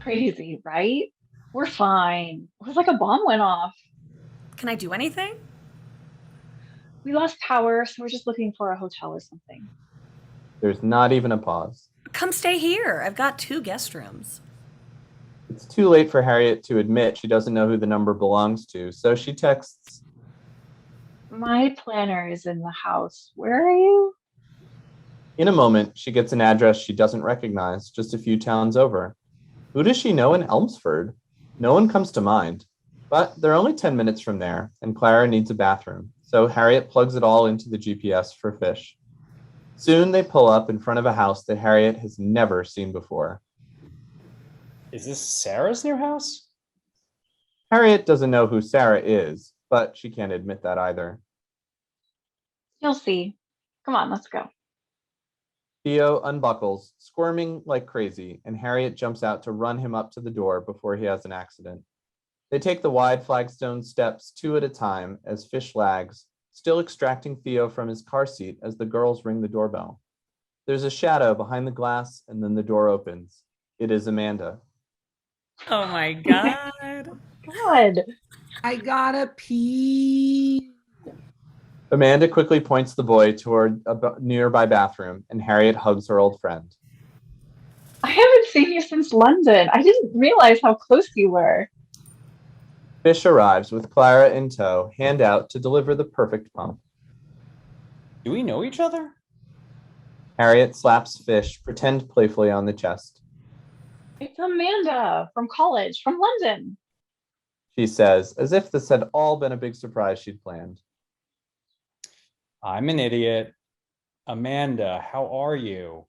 S4: Crazy, right? We're fine. It was like a bomb went off.
S6: Can I do anything?
S4: We lost power, so we're just looking for a hotel or something.
S2: There's not even a pause.
S6: Come stay here. I've got 2 guest rooms.
S2: It's too late for Harriet to admit she doesn't know who the number belongs to, so she texts,
S4: My planner is in the house. Where are you?
S2: In a moment, she gets an address she doesn't recognize, just a few towns over. Who does she know in Elmsford? No one comes to mind. But they're only 10 minutes from there, and Clara needs a bathroom, so Harriet plugs it all into the GPS for Fish. Soon they pull up in front of a house that Harriet has never seen before.
S3: Is this Sarah's new house?
S2: Harriet doesn't know who Sarah is, but she can't admit that either.
S4: You'll see. Come on, let's go.
S2: Theo unbuckles, squirming like crazy, and Harriet jumps out to run him up to the door before he has an accident. They take the wide flagstone steps 2 at a time as Fish lags, still extracting Theo from his car seat as the girls ring the doorbell. There's a shadow behind the glass, and then the door opens. It is Amanda.
S6: Oh my god.
S4: God.
S5: I gotta pee.
S2: Amanda quickly points the boy toward a nearby bathroom, and Harriet hugs her old friend.
S4: I haven't seen you since London. I didn't realize how close you were.
S2: Fish arrives with Clara in tow, hand out to deliver the perfect pump.
S3: Do we know each other?
S2: Harriet slaps Fish, pretend playfully on the chest.
S4: It's Amanda from college, from London.
S2: She says, as if this had all been a big surprise she'd planned.
S3: I'm an idiot. Amanda, how are you?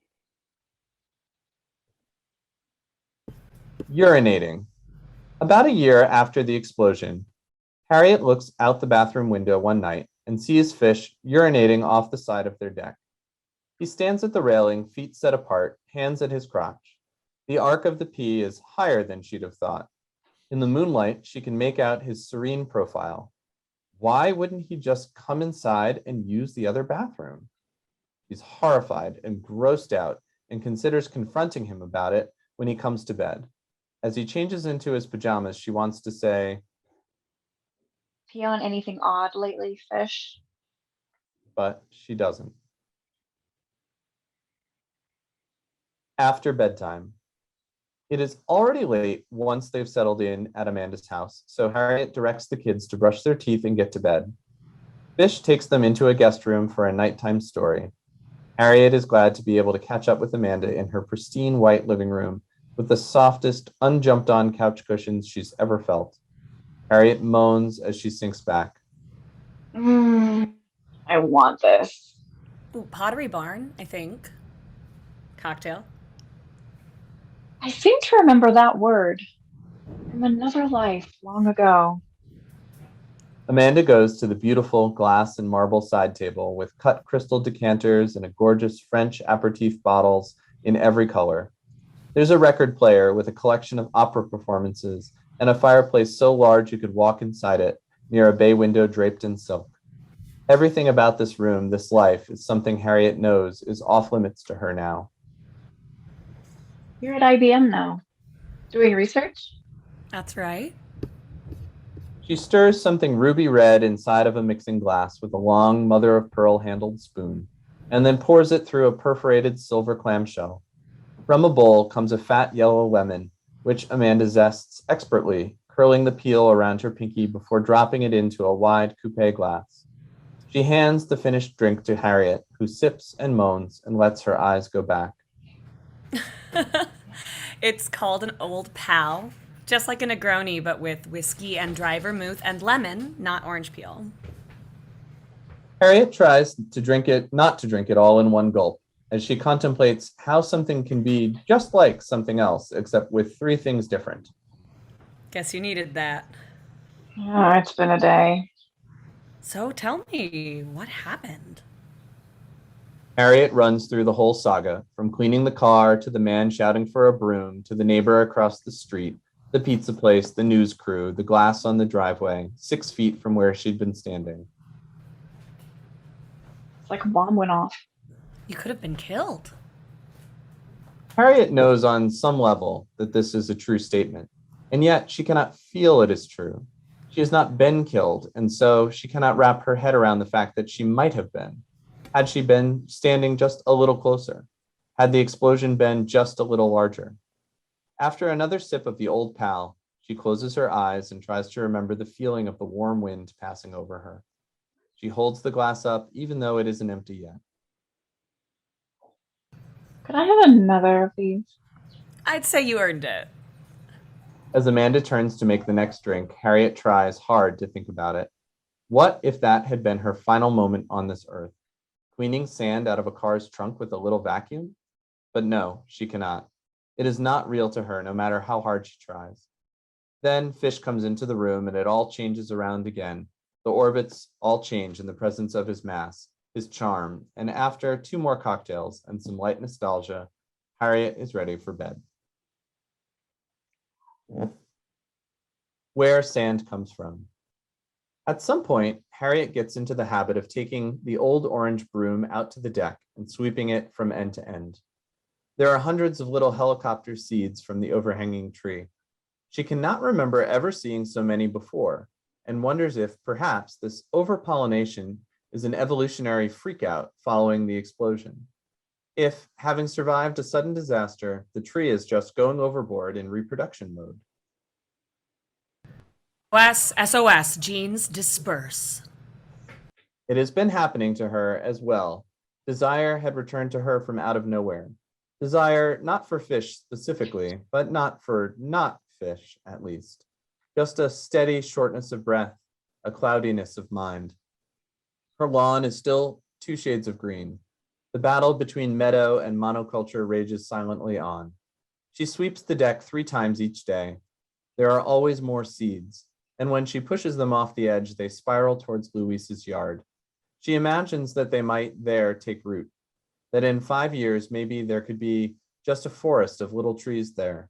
S2: Urinating. About a year after the explosion, Harriet looks out the bathroom window one night and sees Fish urinating off the side of their deck. He stands at the railing, feet set apart, hands at his crotch. The arc of the pee is higher than she'd have thought. In the moonlight, she can make out his serene profile. Why wouldn't he just come inside and use the other bathroom? She's horrified and grossed out and considers confronting him about it when he comes to bed. As he changes into his pajamas, she wants to say,
S4: Pee on anything odd lately, Fish?
S2: but she doesn't. After bedtime. It is already late once they've settled in at Amanda's house, so Harriet directs the kids to brush their teeth and get to bed. Fish takes them into a guest room for a nighttime story. Harriet is glad to be able to catch up with Amanda in her pristine white living room with the softest, unjumped-on couch cushions she's ever felt. Harriet moans as she sinks back.
S4: I want this.
S6: Ooh, Pottery Barn, I think. Cocktail.
S4: I seem to remember that word from another life long ago.
S2: Amanda goes to the beautiful glass and marble side table with cut crystal decanters and a gorgeous French aperitif bottles in every color. There's a record player with a collection of opera performances and a fireplace so large you could walk inside it near a bay window draped in silk. Everything about this room, this life, is something Harriet knows is off limits to her now.
S4: You're at IBM now, doing research?
S6: That's right.
S2: She stirs something ruby red inside of a mixing glass with a long mother of pearl handled spoon, and then pours it through a perforated silver clamshell. From a bowl comes a fat yellow lemon, which Amanda zests expertly, curling the peel around her pinky before dropping it into a wide coupe glass. She hands the finished drink to Harriet, who sips and moans and lets her eyes go back.
S6: It's called an Old Pal, just like a Negroni, but with whiskey and dry vermouth and lemon, not orange peel.
S2: Harriet tries to drink it, not to drink it all in one gulp. as she contemplates how something can be just like something else, except with three things different.
S6: Guess you needed that.
S4: Oh, it's been a day.
S6: So tell me, what happened?
S2: Harriet runs through the whole saga, from cleaning the car to the man shouting for a broom to the neighbor across the street, the pizza place, the news crew, the glass on the driveway, 6 feet from where she'd been standing.
S4: It's like a bomb went off.
S6: You could have been killed.
S2: Harriet knows on some level that this is a true statement, and yet she cannot feel it is true. She has not been killed, and so she cannot wrap her head around the fact that she might have been, had she been standing just a little closer, had the explosion been just a little larger. After another sip of the old pal, she closes her eyes and tries to remember the feeling of the warm wind passing over her. She holds the glass up, even though it isn't empty yet.
S4: Could I have another of these?
S6: I'd say you earned it.
S2: As Amanda turns to make the next drink, Harriet tries hard to think about it. What if that had been her final moment on this earth? Cleaning sand out of a car's trunk with a little vacuum? But no, she cannot. It is not real to her, no matter how hard she tries. Then Fish comes into the room and it all changes around again. The orbits all change in the presence of his mass, his charm, and after 2 more cocktails and some light nostalgia, Harriet is ready for bed. Where sand comes from. At some point, Harriet gets into the habit of taking the old orange broom out to the deck and sweeping it from end to end. There are hundreds of little helicopter seeds from the overhanging tree. She cannot remember ever seeing so many before, and wonders if perhaps this overpollination is an evolutionary freakout following the explosion. If, having survived a sudden disaster, the tree is just going overboard in reproduction mode.
S6: SOS, genes disperse.
S2: It has been happening to her as well. Desire had returned to her from out of nowhere. Desire not for fish specifically, but not for not fish at least. Just a steady shortness of breath, a cloudiness of mind. Her lawn is still 2 shades of green. The battle between meadow and monoculture rages silently on. She sweeps the deck 3 times each day. There are always more seeds, and when she pushes them off the edge, they spiral towards Luis's yard. She imagines that they might there take root, that in 5 years, maybe there could be just a forest of little trees there,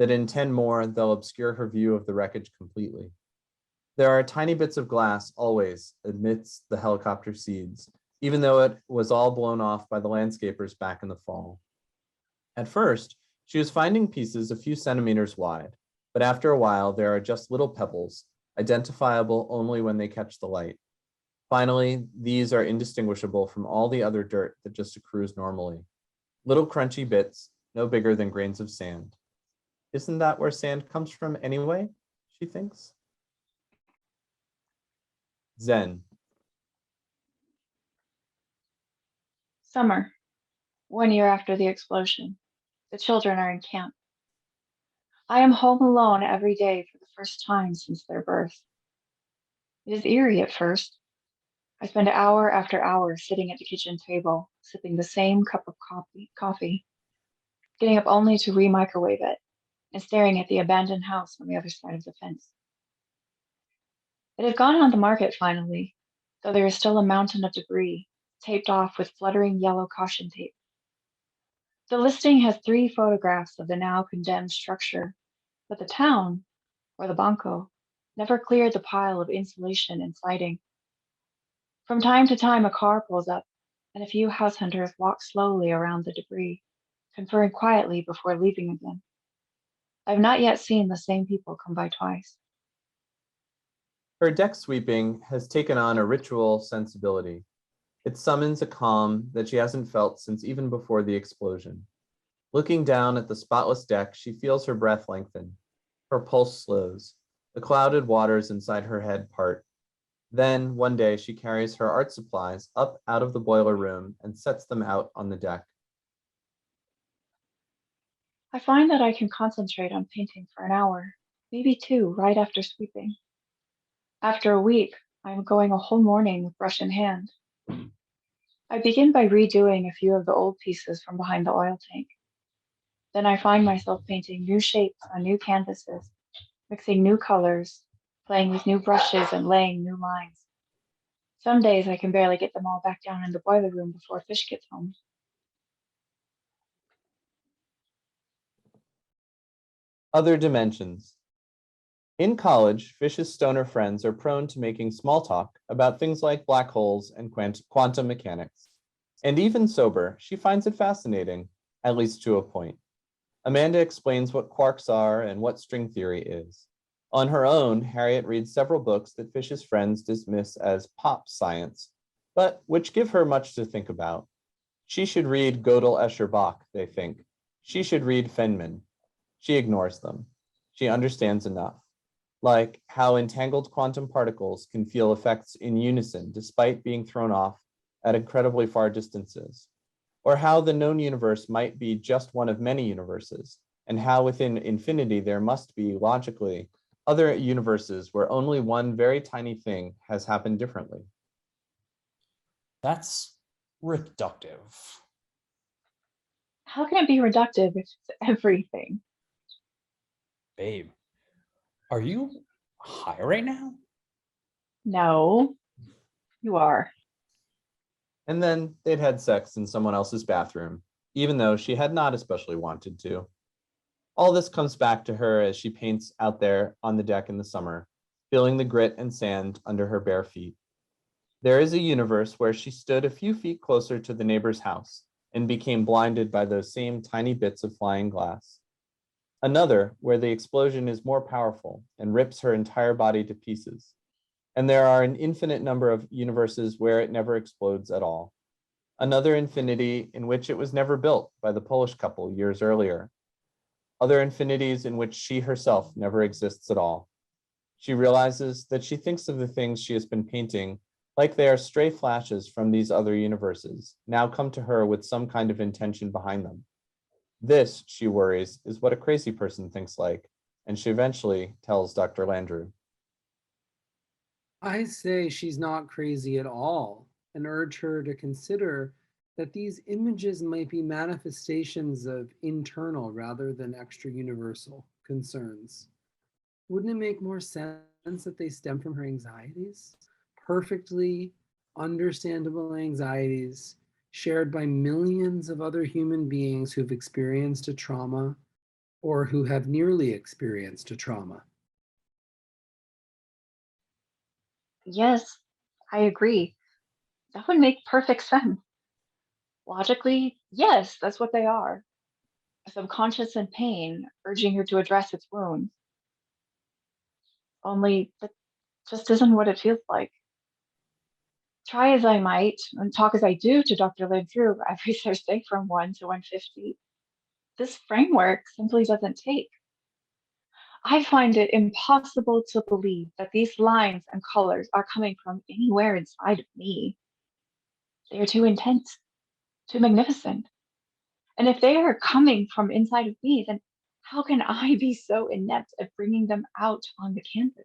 S2: that in 10 more, they'll obscure her view of the wreckage completely. There are tiny bits of glass always amidst the helicopter seeds, even though it was all blown off by the landscapers back in the fall. At first, she was finding pieces a few centimeters wide, but after a while, there are just little pebbles, identifiable only when they catch the light. Finally, these are indistinguishable from all the other dirt that just accrues normally. Little crunchy bits, no bigger than grains of sand. Isn't that where sand comes from anyway? She thinks. Zen.
S4: Summer, 1 year after the explosion. The children are in camp. I am home alone every day for the first time since their birth. It is eerie at first. I spend hour after hour sitting at the kitchen table, sipping the same cup of coffee, getting up only to re-microwave it, and staring at the abandoned house on the other side of the fence. It has gone on the market finally, though there is still a mountain of debris, taped off with fluttering yellow caution tape. The listing has 3 photographs of the now condemned structure, but the town, or the Banco, never cleared the pile of insulation and siding. From time to time, a car pulls up, and a few house hunters walk slowly around the debris, conferring quietly before leaving again. I have not yet seen the same people come by twice.
S2: Her deck sweeping has taken on a ritual sensibility. It summons a calm that she hasn't felt since even before the explosion. Looking down at the spotless deck, she feels her breath lengthen. Her pulse slows. The clouded waters inside her head part. Then, one day, she carries her art supplies up out of the boiler room and sets them out on the deck.
S4: I find that I can concentrate on painting for an hour, maybe 2, right after sweeping. After a week, I am going a whole morning with brush in hand. I I begin by redoing a few of the old pieces from behind the oil tank. Then I find myself painting new shapes on new canvases, mixing new colors, playing with new brushes, and laying new lines. Some days I can barely get them all back down in the boiler room before Fish gets home.
S2: Other dimensions. In college, Fish's stoner friends are prone to making small talk about things like black holes and quantum mechanics. And even sober, she finds it fascinating, at least to a point. Amanda explains what quarks are and what string theory is. On her own, Harriet reads several books that Fish's friends dismiss as pop science, but which give her much to think about. She should read Gödel Escher Bach, they think. She should read Feynman. She ignores them. She understands enough, like how entangled quantum particles can feel effects in unison despite being thrown off at incredibly far distances, or how the known universe might be just one of many universes, and how within infinity there must be, logically, other universes where only one very tiny thing has happened differently.
S3: That's reductive.
S4: How can it be reductive if it's everything?
S3: Babe, are you high right now?
S4: No, you are.
S2: And then they'd had sex in someone else's bathroom, even though she had not especially wanted to. All this comes back to her as she paints out there on the deck in the summer, feeling the grit and sand under her bare feet. There is a universe where she stood a few feet closer to the neighbor's house and became blinded by those same tiny bits of flying glass. Another where the explosion is more powerful and rips her entire body to pieces. And there are an infinite number of universes where it never explodes at all. Another infinity in which it was never built by the Polish couple years earlier. Other infinities in which she herself never exists at all. She realizes that she thinks of the things she has been painting like they are stray flashes from these other universes, now come to her with some kind of intention behind them. This, she worries, is what a crazy person thinks like, and she eventually tells Dr. Landru.
S5: I say she's not crazy at all and urge her to consider that these images might be manifestations of internal rather than extra universal concerns. Wouldn't it make more sense that they stem from her anxieties? Perfectly understandable anxieties shared by millions of other human beings who've experienced a trauma or who have nearly experienced a trauma.
S4: Yes, I agree. That would make perfect sense. Logically, yes, that's what they are. A subconscious in pain, urging her to address its wounds. Only that just isn't what it feels like. Try as I might, and talk as I do to Dr. Landru every Thursday from 1 to 1:50, this framework simply doesn't take. I find it impossible to believe that these lines and colors are coming from anywhere inside of me. They are too intense, too magnificent. And if they are coming from inside of me, then how can I be so inept at bringing them out on the canvas?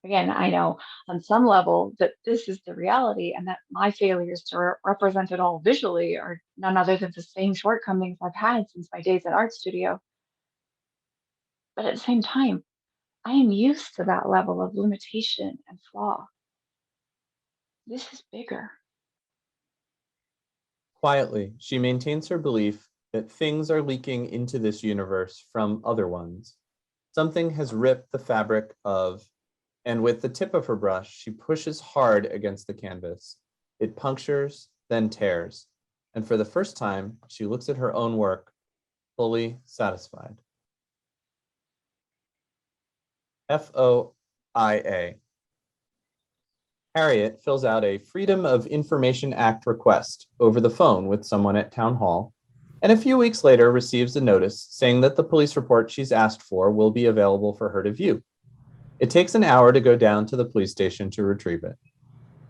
S4: Again, I know on some level that this is the reality and that my failures to represent it all visually are none other than the same shortcomings I've had since my days at art studio. But at the same time, I am used to that level of limitation and flaw. This is bigger.
S2: Quietly, she maintains her belief that things are leaking into this universe from other ones. Something has ripped the fabric of, and with the tip of her brush, she pushes hard against the canvas. It punctures, then tears. And for the first time, she looks at her own work, fully satisfied. FOIA. Harriet fills out a Freedom of Information Act request over the phone with someone at town hall, and a few weeks later receives a notice saying that the police report she's asked for will be available for her to view. It takes an hour to go down to the police station to retrieve it.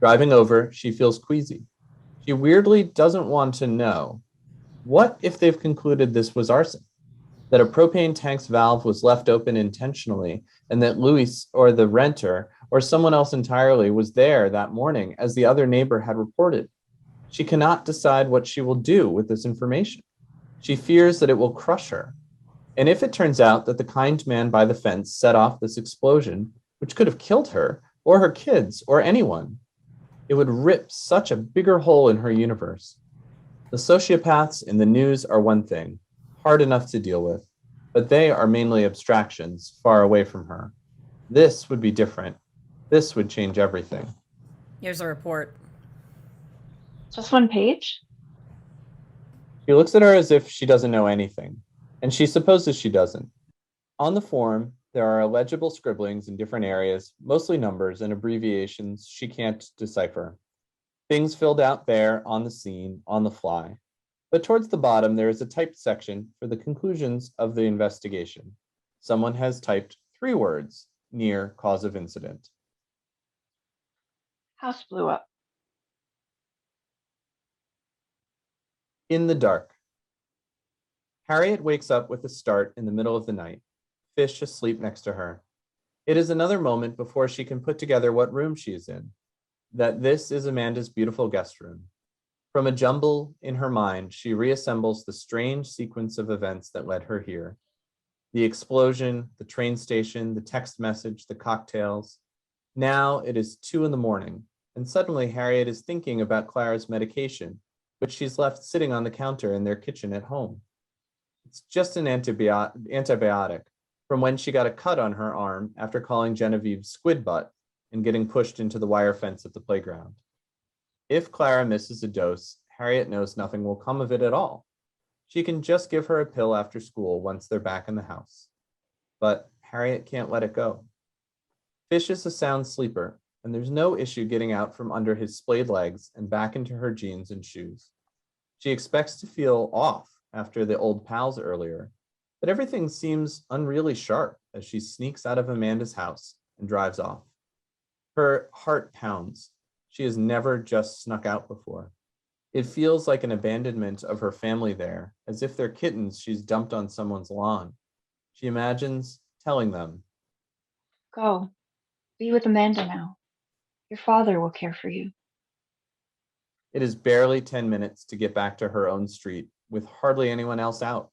S2: Driving over, she feels queasy. She weirdly doesn't want to know. What if they've concluded this was arson? That a propane tank's valve was left open intentionally, and that Luis, or the renter, or someone else entirely was there that morning, as the other neighbor had reported, She cannot decide what she will do with this information. She fears that it will crush her. And if it turns out that the kind man by the fence set off this explosion, which could have killed her or her kids or anyone, it would rip such a bigger hole in her universe. The sociopaths in the news are one thing, hard enough to deal with, but they are mainly abstractions far away from her. This would be different. This would change everything.
S6: Here's a report.
S4: Just one page?
S2: She looks at her as if she doesn't know anything, and she supposes she doesn't. On the form, there are illegible scribblings in different areas, mostly numbers and abbreviations she can't decipher. Things filled out there on the scene, on the fly. But towards the bottom, there is a typed section for the conclusions of the investigation. Someone has typed 3 words, near cause of incident.
S4: House blew up.
S2: In the dark. Harriet wakes up with a start in the middle of the night, Fish asleep next to her. It is another moment before she can put together what room she is in, that this is Amanda's beautiful guest room. From a jumble in her mind, she reassembles the strange sequence of events that led her here. The explosion, the train station, the text message, the cocktails. Now it is 2 a.m, and suddenly Harriet is thinking about Clara's medication, which she's left sitting on the counter in their kitchen at home. It's just an antibiotic from when she got a cut on her arm after calling Genevieve squid butt and getting pushed into the wire fence at the playground. If Clara misses a dose, Harriet knows nothing will come of it at all. She can just give her a pill after school once they're back in the house. But Harriet can't let it go. Fish is a sound sleeper, and there's no issue getting out from under his splayed legs and back into her jeans and shoes. She expects to feel off after the old pals earlier, but everything seems unreally sharp as she sneaks out of Amanda's house and drives off. Her heart pounds. She has never just snuck out before. It feels like an abandonment of her family there, as if they're kittens she's dumped on someone's lawn. She imagines telling them,
S4: Go. Be with Amanda now. Your father will care for you.
S2: it is barely 10 minutes to get back to her own street, with hardly anyone else out.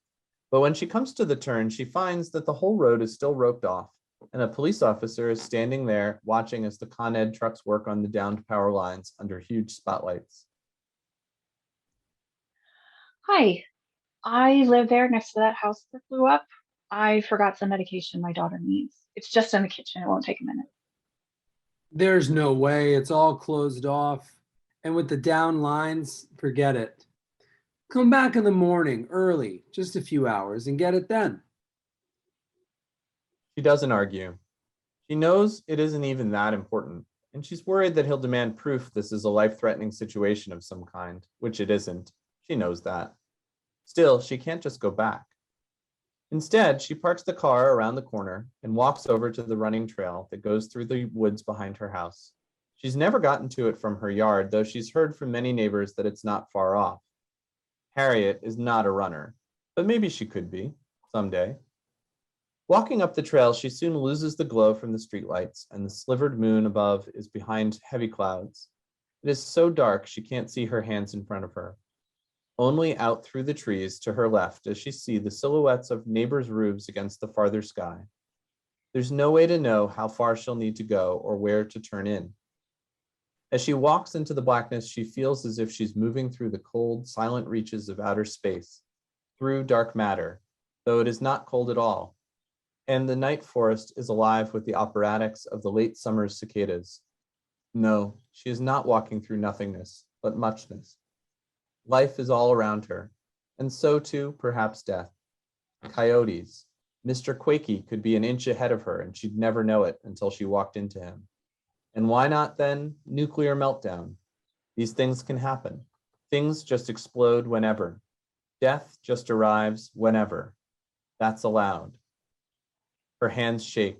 S2: But when she comes to the turn, she finds that the whole road is still roped off, and a police officer is standing there watching as the Con Ed trucks work on the downed power lines under huge spotlights.
S4: Hi. I live there next to that house that blew up. I forgot some medication my daughter needs. It's just in the kitchen. It won't take a minute.
S5: There's no way. It's all closed off. And with the down lines, forget it. Come back in the morning, early, just a few hours, and get it then.
S2: She doesn't argue. She knows it isn't even that important, and she's worried that he'll demand proof this is a life-threatening situation of some kind, which it isn't. She knows that. Still, she can't just go back. Instead, she parks the car around the corner and walks over to the running trail that goes through the woods behind her house. She's never gotten to it from her yard, though she's heard from many neighbors that it's not far off. Harriet is not a runner, but maybe she could be someday. Walking up the trail, she soon loses the glow from the streetlights, and the slivered moon above is behind heavy clouds. It is so dark she can't see her hands in front of her. Only out through the trees to her left does she see the silhouettes of neighbors' roofs against the farther sky. There's no way to know how far she'll need to go or where to turn in. As she walks into the blackness, she feels as if she's moving through the cold, silent reaches of outer space, through dark matter, though it is not cold at all. And the night forest is alive with the operatics of the late summer's cicadas. No, she is not walking through nothingness, but muchness. Life is all around her, and so too, perhaps death. Coyotes. Mr. Quakey could be an inch ahead of her, and she'd never know it until she walked into him. And why not then nuclear meltdown? These things can happen. Things just explode whenever. Death just arrives whenever. That's allowed. Her hands shake.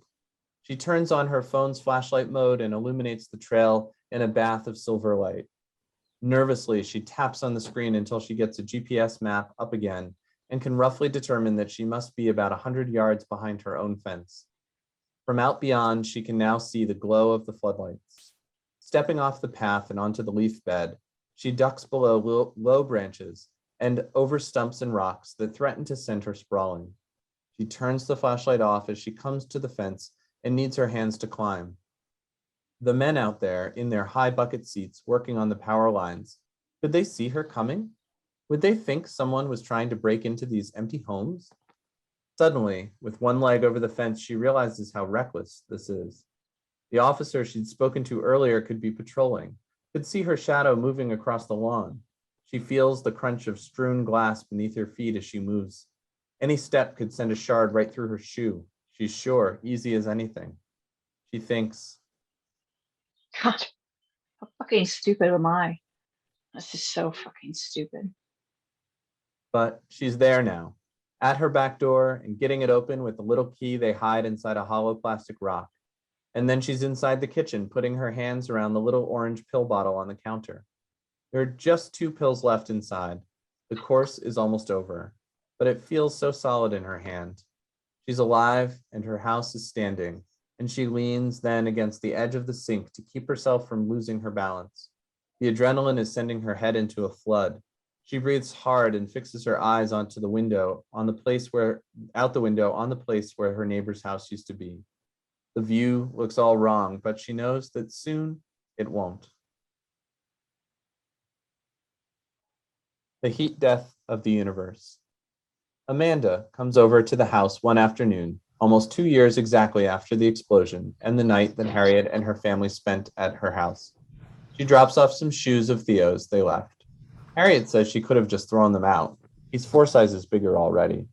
S2: She turns on her phone's flashlight mode and illuminates the trail in a bath of silver light. Nervously, she taps on the screen until she gets a GPS map up again and can roughly determine that she must be about 100 yards behind her own fence. From out beyond, she can now see the glow of the floodlights. Stepping off the path and onto the leaf bed, She ducks below low branches and over stumps and rocks that threaten to send her sprawling. She turns the flashlight off as she comes to the fence and needs her hands to climb. The men out there in their high bucket seats working on the power lines, could they see her coming? Would they think someone was trying to break into these empty homes? Suddenly, with one leg over the fence, she realizes how reckless this is. The officer she'd spoken to earlier could be patrolling, could see her shadow moving across the lawn. She feels the crunch of strewn glass beneath her feet as she moves. Any step could send a shard right through her shoe. She's sure, easy as anything. She thinks,
S4: God, how fucking stupid am I? This is so fucking stupid.
S2: but she's there now, at her back door and getting it open with the little key they hide inside a hollow plastic rock. And then she's inside the kitchen, putting her hands around the little orange pill bottle on the counter. There are just 2 pills left inside. The course is almost over, but it feels so solid in her hand. She's alive and her house is standing, and she leans then against the edge of the sink to keep herself from losing her balance. The adrenaline is sending her head into a flood. She breathes hard and fixes her eyes onto the window, out the window on the place where her neighbor's house used to be. The view looks all wrong, but she knows that soon it won't. The heat death of the universe. Amanda comes over to the house one afternoon, almost 2 years exactly after the explosion and the night that Harriet and her family spent at her house. She drops off some shoes of Theo's they left. Harriet says she could have just thrown them out. He's 4 sizes bigger already.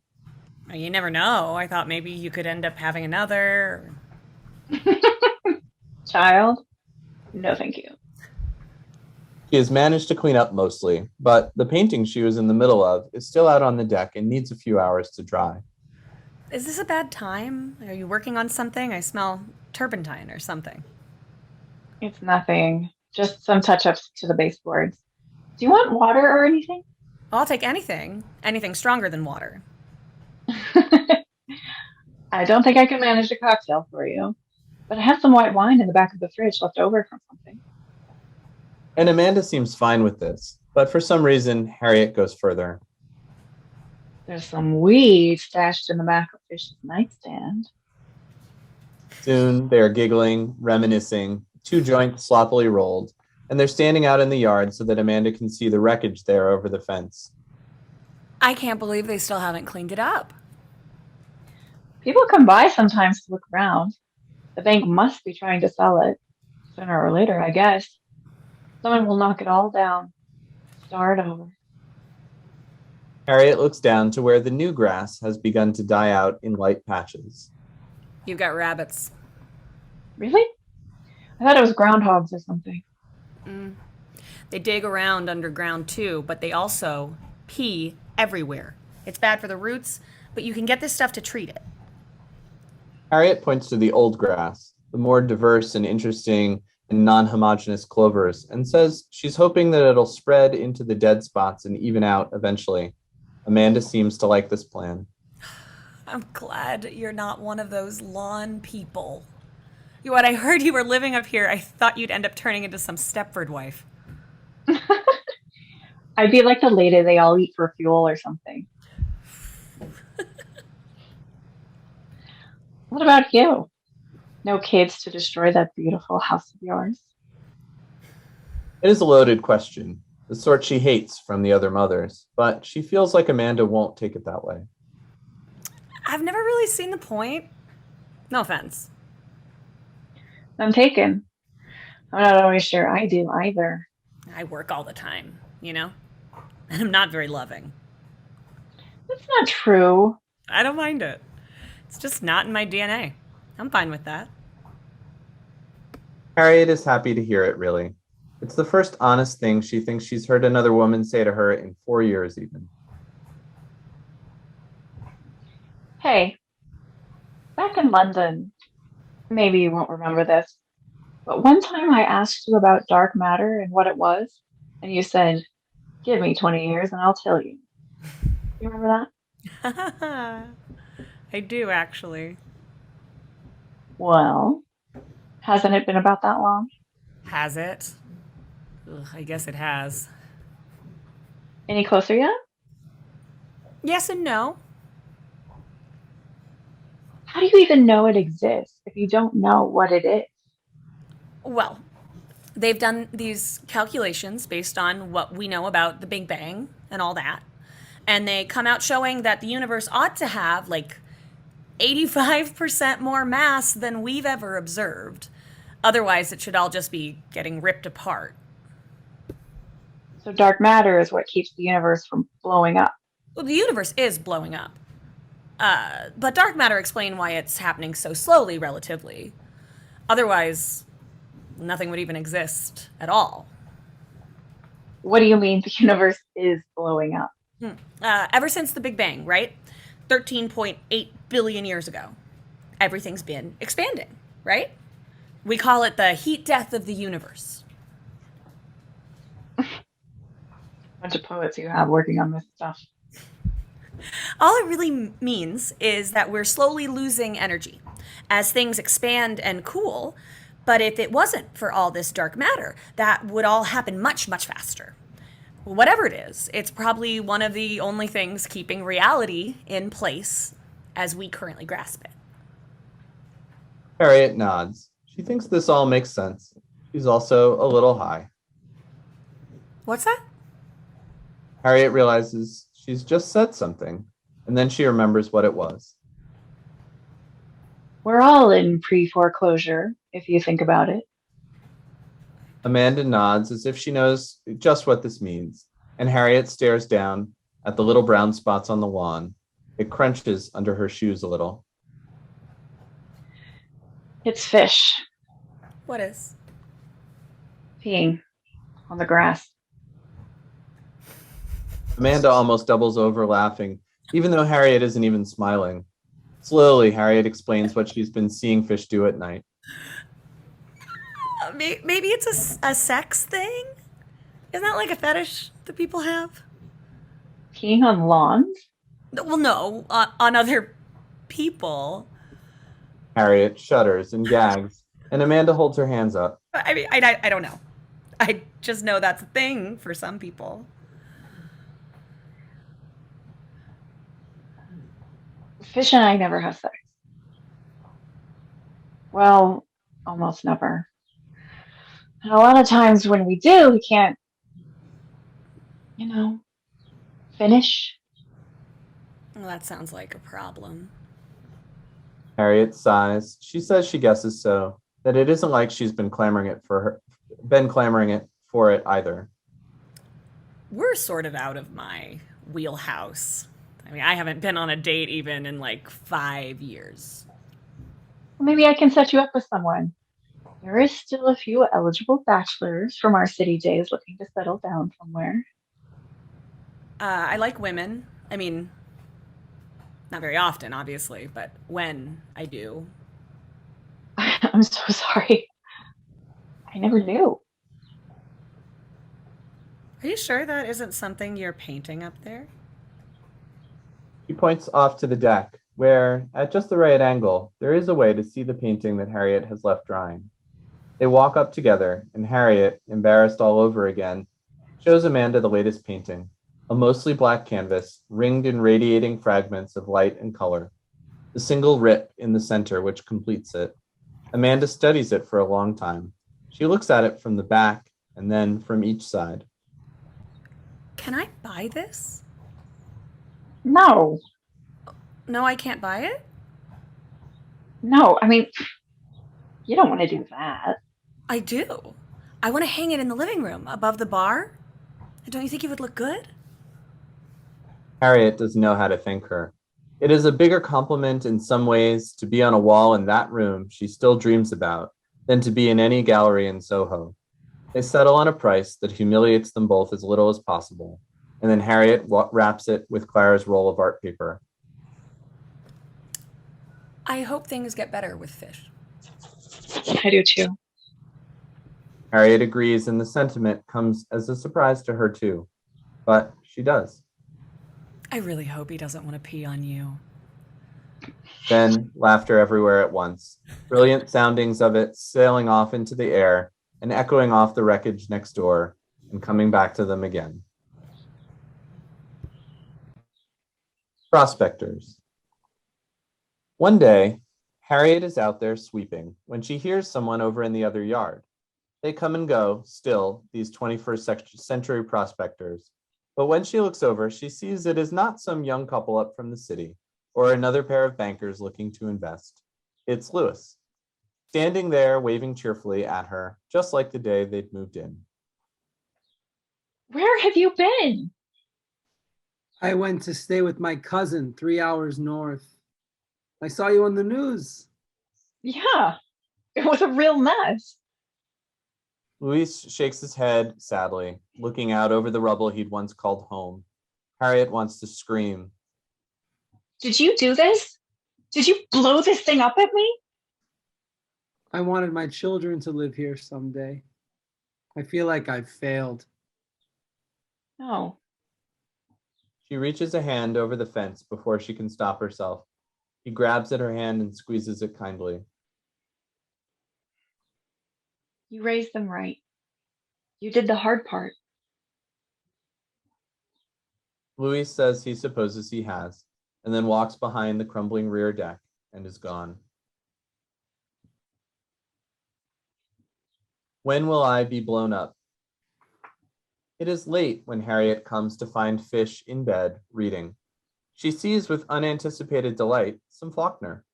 S6: You never know. I thought maybe you could end up having another.
S4: Child? No, thank you.
S2: She has managed to clean up mostly, but the painting she was in the middle of is still out on the deck and needs a few hours to dry.
S6: Is this a bad time? Are you working on something? I smell turpentine or something.
S4: It's nothing. Just some touch-ups to the baseboards. Do you want water or anything?
S6: I'll take anything. Anything stronger than water.
S4: I don't think I can manage a cocktail for you, but I have some white wine in the back of the fridge left over from something.
S2: And Amanda seems fine with this, but for some reason, Harriet goes further.
S4: There's some weed stashed in the back of Fish's nightstand.
S2: Soon they are giggling, reminiscing, 2 joints sloppily rolled, and they're standing out in the yard so that Amanda can see the wreckage there over the fence.
S6: I can't believe they still haven't cleaned it up.
S4: People come by sometimes to look around. The bank must be trying to sell it. Sooner or later, I guess. Someone will knock it all down. Start over.
S2: Harriet looks down to where the new grass has begun to die out in light patches.
S6: You've got rabbits.
S4: Really? I thought it was groundhogs or something.
S6: They dig around underground too, but they also pee everywhere. It's bad for the roots, but you can get this stuff to treat it.
S2: Harriet points to the old grass, the more diverse and interesting and non-homogeneous clovers, and says she's hoping that it'll spread into the dead spots and even out eventually. Amanda seems to like this plan.
S6: I'm glad you're not one of those lawn people. When I heard you were living up here, I thought you'd end up turning into some Stepford wife.
S4: I'd be like the lady they all eat for fuel or something. What about you? No kids to destroy that beautiful house of yours?
S2: It is a loaded question, the sort she hates from the other mothers, but she feels like Amanda won't take it that way.
S6: I've never really seen the point. No offense.
S4: I'm taken. I'm not always sure I do either.
S6: I work all the time, you know? And I'm not very loving.
S4: That's not true.
S6: I don't mind it. It's just not in my DNA. I'm fine with that.
S2: Harriet is happy to hear it, really. It's the first honest thing she thinks she's heard another woman say to her in 4 years even.
S4: Hey, back in London, maybe you won't remember this, but one time I asked you about dark matter and what it was, and you said, give me 20 years and I'll tell you. You remember that?
S6: I do, actually.
S4: Well, hasn't it been about that long?
S6: Has it? Ugh, I guess it has.
S4: Any closer yet?
S6: Yes and no.
S4: How do you even know it exists if you don't know what it is?
S6: Well, they've done these calculations based on what we know about the Big Bang and all that. And they come out showing that the universe ought to have like 85% more mass than we've ever observed. Otherwise, it should all just be getting ripped apart.
S4: So dark matter is what keeps the universe from blowing up.
S6: Well, the universe is blowing up. But dark matter explain why it's happening so slowly, relatively. Otherwise, nothing would even exist at all.
S4: What do you mean the universe is blowing up?
S6: Ever since the Big Bang, right? 13.8 billion years ago, everything's been expanding, right? We call it the heat death of the universe.
S4: Bunch of poets you have working on this stuff.
S6: All it really means is that we're slowly losing energy as things expand and cool. But if it wasn't for all this dark matter, that would all happen much, much faster. Whatever it is, it's probably one of the only things keeping reality in place as we currently grasp it.
S2: Harriet nods. She thinks this all makes sense. She's also a little high.
S6: What's that?
S2: Harriet realizes she's just said something, and then she remembers what it was.
S4: We're all in pre-foreclosure, if you think about it.
S2: Amanda nods as if she knows just what this means, and Harriet stares down at the little brown spots on the lawn. It crunches under her shoes a little.
S4: It's fish
S6: What is?
S4: peeing on the grass.
S2: Amanda almost doubles over laughing, even though Harriet isn't even smiling. Slowly, Harriet explains what she's been seeing fish do at night.
S6: Maybe it's a sex thing? Isn't that like a fetish that people have?
S4: Peeing on lawns?
S6: Well, no, on other people.
S2: Harriet shudders and gags, and Amanda holds her hands up.
S6: I mean, I don't know. I just know that's a thing for some people.
S4: Fish and I never have sex. Well, almost never. And a lot of times when we do, we can't, finish.
S6: Well, that sounds like a problem.
S2: Harriet sighs. She says she guesses so, that it isn't like she's been clamoring it for it either.
S6: We're sort of out of my wheelhouse. I mean, I haven't been on a date even in like 5 years.
S4: Well, maybe I can set you up with someone. There is still a few eligible bachelors from our city days looking to settle down somewhere.
S6: I like women. I mean, not very often, obviously, but when I do.
S4: I'm so sorry. I never knew.
S6: Are you sure that isn't something you're painting up there?
S2: She points off to the deck, where, at just the right angle, there is a way to see the painting that Harriet has left drying. They walk up together, and Harriet, embarrassed all over again, shows Amanda the latest painting, a mostly black canvas, ringed in radiating fragments of light and color. The single rip in the center which completes it. Amanda studies it for a long time. She looks at it from the back and then from each side.
S6: Can I buy this?
S4: No,
S6: No, I can't buy it?
S4: no. I mean, you don't want to do that.
S6: I do. I want to hang it in the living room above the bar. Don't you think it would look good?
S2: Harriet doesn't know how to thank her. It is a bigger compliment in some ways to be on a wall in that room she still dreams about than to be in any gallery in Soho. They settle on a price that humiliates them both as little as possible, and then Harriet wraps it with Clara's roll of art paper.
S6: I hope things get better with fish.
S4: I do too.
S2: Harriet agrees, and the sentiment comes as a surprise to her too, but she does.
S6: I really hope he doesn't want to pee on you.
S2: Then laughter everywhere at once, brilliant soundings of it sailing off into the air and echoing off the wreckage next door and coming back to them again. Prospectors. One day, Harriet is out there sweeping when she hears someone over in the other yard. They come and go, still, these 21st century prospectors. But when she looks over, she sees it is not some young couple up from the city or another pair of bankers looking to invest. It's Lewis, standing there waving cheerfully at her, just like the day they'd moved in.
S4: Where have you been?
S5: I went to stay with my cousin 3 hours north. I saw you on the news.
S4: Yeah, it was a real mess.
S2: Luis shakes his head sadly, looking out over the rubble he'd once called home. Harriet wants to scream.
S4: Did you do this? Did you blow this thing up at me?
S5: I wanted my children to live here someday. I feel like I've failed.
S4: No.
S2: She reaches a hand over the fence before she can stop herself. He grabs at her hand and squeezes it kindly.
S4: You raised them right. You did the hard part.
S2: Luis says he supposes he has, and then walks behind the crumbling rear deck and is gone. When will I be blown up? It is late when Harriet comes to find Fish in bed, reading. She sees with unanticipated delight some Faulkner.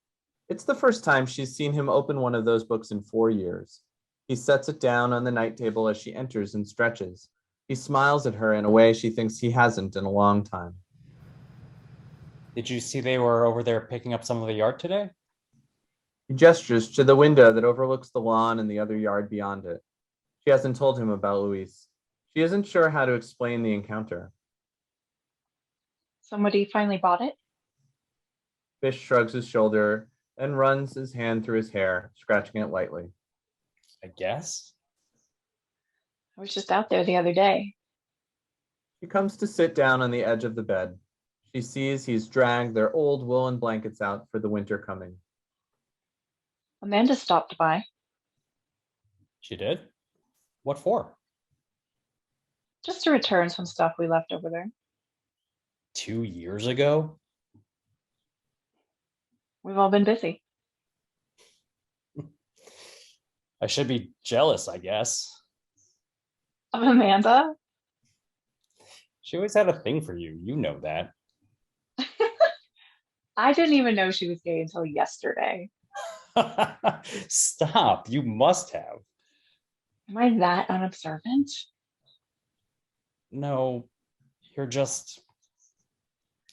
S2: It's the first time she's seen him open one of those books in 4 years. He sets it down on the night table as she enters and stretches. He smiles at her in a way she thinks he hasn't in a long time.
S3: Did you see they were over there picking up some of the yard today?
S2: He gestures to the window that overlooks the lawn and the other yard beyond it. She hasn't told him about Luis. She isn't sure how to explain the encounter.
S4: Somebody finally bought it?
S2: Fish shrugs his shoulder and runs his hand through his hair, scratching it lightly.
S3: I guess.
S4: I was just out there the other day.
S2: She comes to sit down on the edge of the bed. She sees he's dragged their old woolen blankets out for the winter coming.
S4: Amanda stopped by.
S3: She did? What for?
S4: Just to return some stuff we left over there.
S3: 2 years ago?
S4: We've all been busy.
S3: I should be jealous, I guess.
S4: Of Amanda?
S3: She always had a thing for you. You know that.
S4: I didn't even know she was gay until yesterday.
S3: Stop. You must have.
S4: Am I that unobservant?
S3: No, you're just.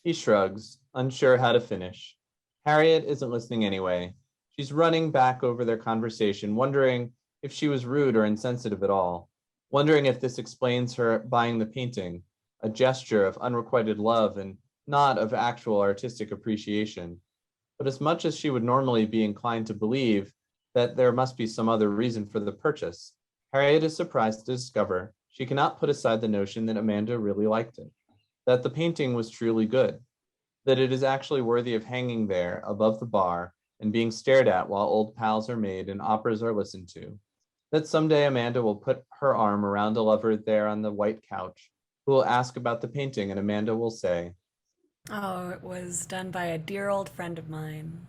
S2: He shrugs, unsure how to finish. Harriet isn't listening anyway. She's running back over their conversation, wondering if she was rude or insensitive at all, wondering if this explains her buying the painting, a gesture of unrequited love and not of actual artistic appreciation. But as much as she would normally be inclined to believe that there must be some other reason for the purchase, Harriet is surprised to discover she cannot put aside the notion that Amanda really liked it, that the painting was truly good, that it is actually worthy of hanging there above the bar and being stared at while old pals are made and operas are listened to, that someday Amanda will put her arm around a lover there on the white couch, who will ask about the painting and Amanda will say,
S6: Oh, it was done by a dear old friend of mine.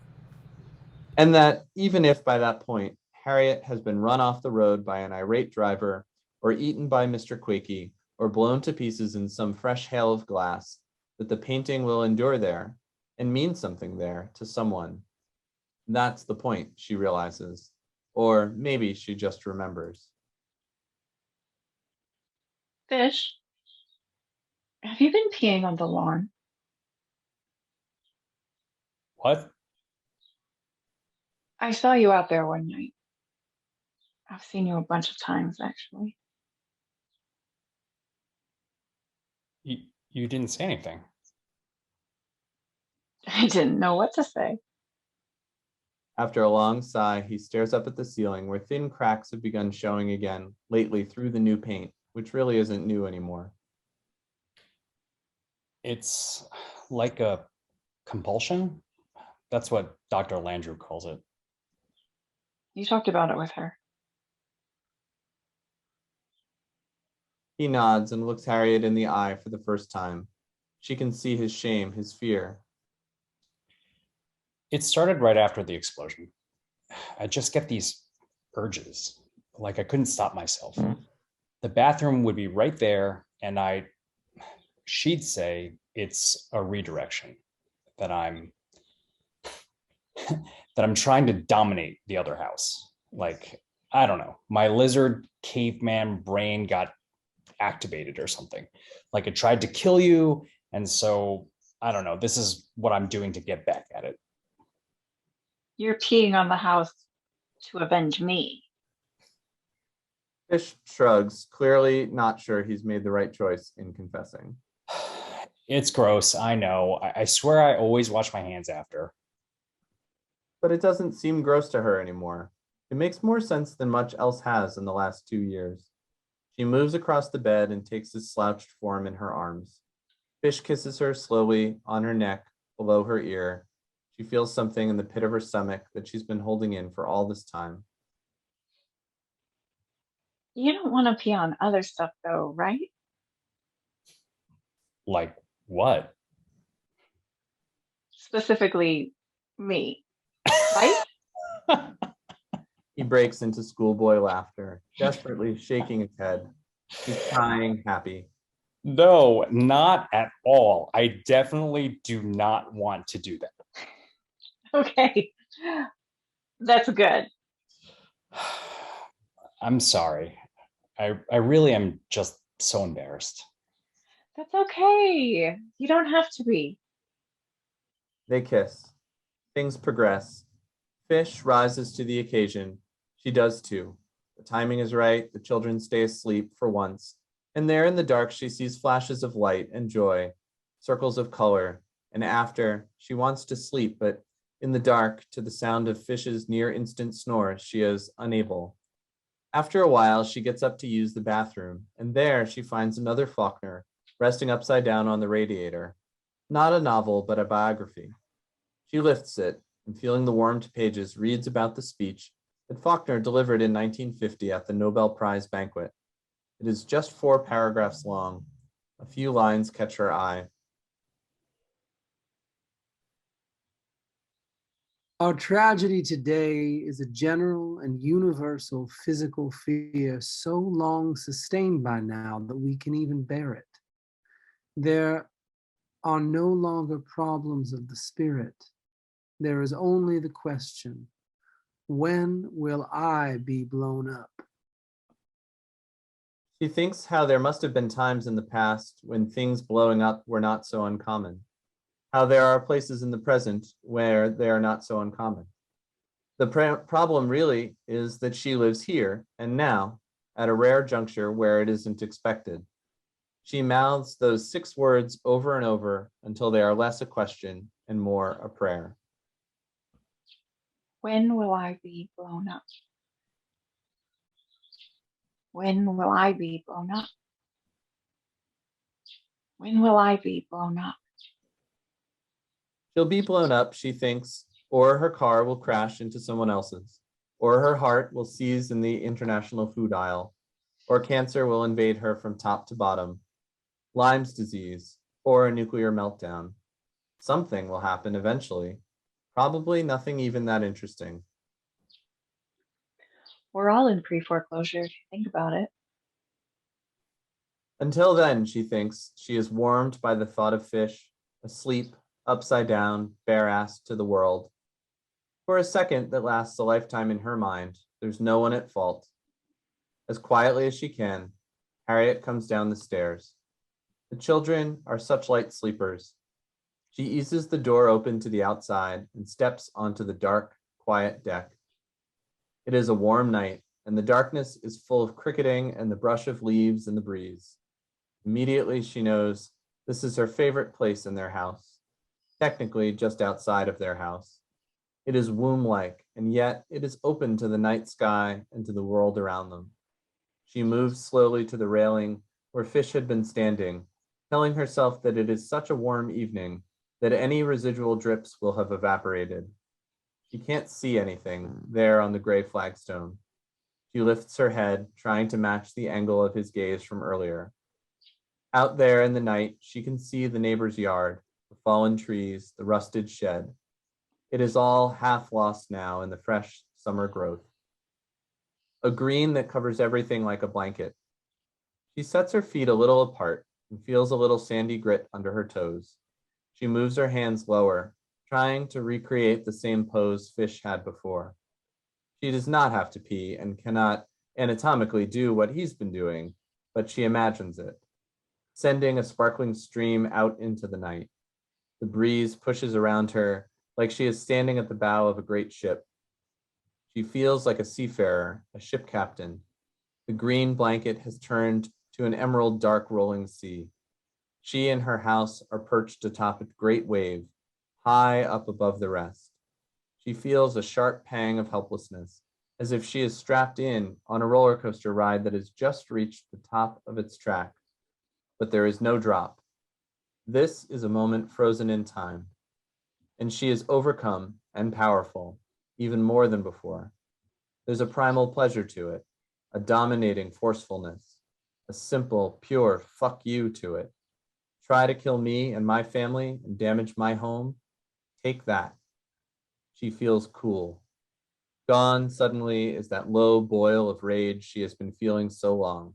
S2: and that even if by that point Harriet has been run off the road by an irate driver or eaten by Mr. Quakey or blown to pieces in some fresh hail of glass, that the painting will endure there and mean something there to someone. That's the point, she realizes, or maybe she just remembers.
S4: Fish, have you been peeing on the lawn?
S3: What?
S4: I saw you out there one night. I've seen you a bunch of times, actually.
S3: You didn't say anything.
S4: I didn't know what to say.
S2: After a long sigh, he stares up at the ceiling where thin cracks have begun showing again lately through the new paint, which really isn't new anymore.
S3: It's like a compulsion. That's what Dr. Landrew calls it.
S4: You talked about it with her.
S2: He nods and looks Harriet in the eye for the first time. She can see his shame, his fear,
S3: It started right after the explosion. I just get these urges, like I couldn't stop myself. The bathroom would be right there, and she'd say it's a redirection, that I'm that I'm trying to dominate the other house. Like, I don't know, my lizard caveman brain got activated or something. Like it tried to kill you. And so I don't know, this is what I'm doing to get back at it.
S4: You're peeing on the house to avenge me.
S2: Fish shrugs, clearly not sure he's made the right choice in confessing.
S3: It's gross, I know. I swear I always wash my hands after.
S2: But it doesn't seem gross to her anymore. It makes more sense than much else has in the last 2 years. She moves across the bed and takes his slouched form in her arms. Fish kisses her slowly on her neck, below her ear. She feels something in the pit of her stomach that she's been holding in for all this time.
S4: You don't want to pee on other stuff though, right?
S3: Like what?
S4: Specifically me, right?
S2: He breaks into schoolboy laughter, desperately shaking his head. He's crying, happy.
S3: No, not at all. I definitely do not want to do that.
S4: Okay. That's good.
S3: I'm sorry. I really am just so embarrassed.
S4: That's okay. You don't have to be.
S2: They kiss. Things progress. Fish rises to the occasion. She does too. The timing is right. The children stay asleep for once. And there in the dark, she sees flashes of light and joy, circles of color. And after, she wants to sleep, but in the dark, to the sound of Fish's near instant snore, she is unable. After a while, she gets up to use the bathroom, and there she finds another Faulkner resting upside down on the radiator. Not a novel, but a biography. She lifts it, and feeling the warmed pages, reads about the speech that Faulkner delivered in 1950 at the Nobel Prize banquet. It is just 4 paragraphs long. A few lines catch her eye.
S5: Our tragedy today is a general and universal physical fear so long sustained by now that we can even bear it. There are no longer problems of the spirit. There is only the question, when will I be blown up?
S2: She thinks how there must have been times in the past when things blowing up were not so uncommon. How there are places in the present where they are not so uncommon. The problem really is that she lives here and now at a rare juncture where it isn't expected. She mouths those 6 words over and over until they are less a question and more a prayer.
S4: When will I be blown up? When will I be blown up? When will I be blown up?
S2: She'll be blown up, she thinks, or her car will crash into someone else's, or her heart will seize in the international food aisle, or cancer will invade her from top to bottom, Lyme's disease, or a nuclear meltdown. Something will happen eventually, probably nothing even that interesting.
S4: We're all in pre-foreclosure if you think about it.
S2: Until then, she thinks, she is warmed by the thought of Fish, asleep, upside down, bare-assed to the world. For a second that lasts a lifetime in her mind, there's no one at fault. As quietly as she can, Harriet comes down the stairs. The children are such light sleepers. She eases the door open to the outside and steps onto the dark, quiet deck. It is a warm night, and the darkness is full of cricketing and the brush of leaves in the breeze. Immediately, she knows this is her favorite place in their house, technically just outside of their house. It is womb-like, and yet it is open to the night sky and to the world around them. She moves slowly to the railing where Fish had been standing, telling herself that it is such a warm evening that any residual drips will have evaporated. She can't see anything there on the gray flagstone. She lifts her head, trying to match the angle of his gaze from earlier. Out there in the night, she can see the neighbor's yard, the fallen trees, the rusted shed. It is all half lost now in the fresh summer growth. A green that covers everything like a blanket. She sets her feet a little apart and feels a little sandy grit under her toes. She moves her hands lower, trying to recreate the same pose Fish had before. She does not have to pee and cannot anatomically do what he's been doing, but she imagines it, sending a sparkling stream out into the night. The breeze pushes around her like she is standing at the bow of a great ship. She feels like a seafarer, a ship captain. The green blanket has turned to an emerald dark rolling sea. She and her house are perched atop a great wave, high up above the rest. She feels a sharp pang of helplessness, as if she is strapped in on a roller coaster ride that has just reached the top of its track. But there is no drop. This is a moment frozen in time, and she is overcome and powerful, even more than before. There's a primal pleasure to it, a dominating forcefulness, a simple, pure fuck you to it. Try to kill me and my family and damage my home? Take that. She feels cool. Gone suddenly is that low boil of rage she has been feeling so long.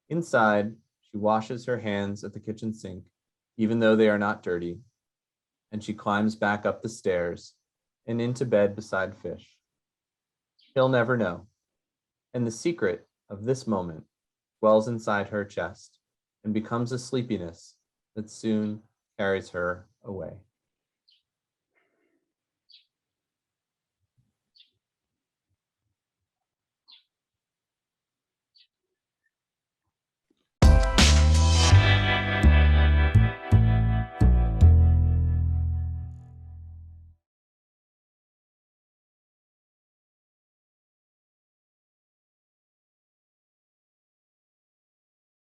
S2: Inside, she washes her hands at the kitchen sink, even though they are not dirty, and she climbs back up the stairs and into bed beside Fish. He'll never know. And the secret of this moment dwells inside her chest and becomes a sleepiness that soon carries her away.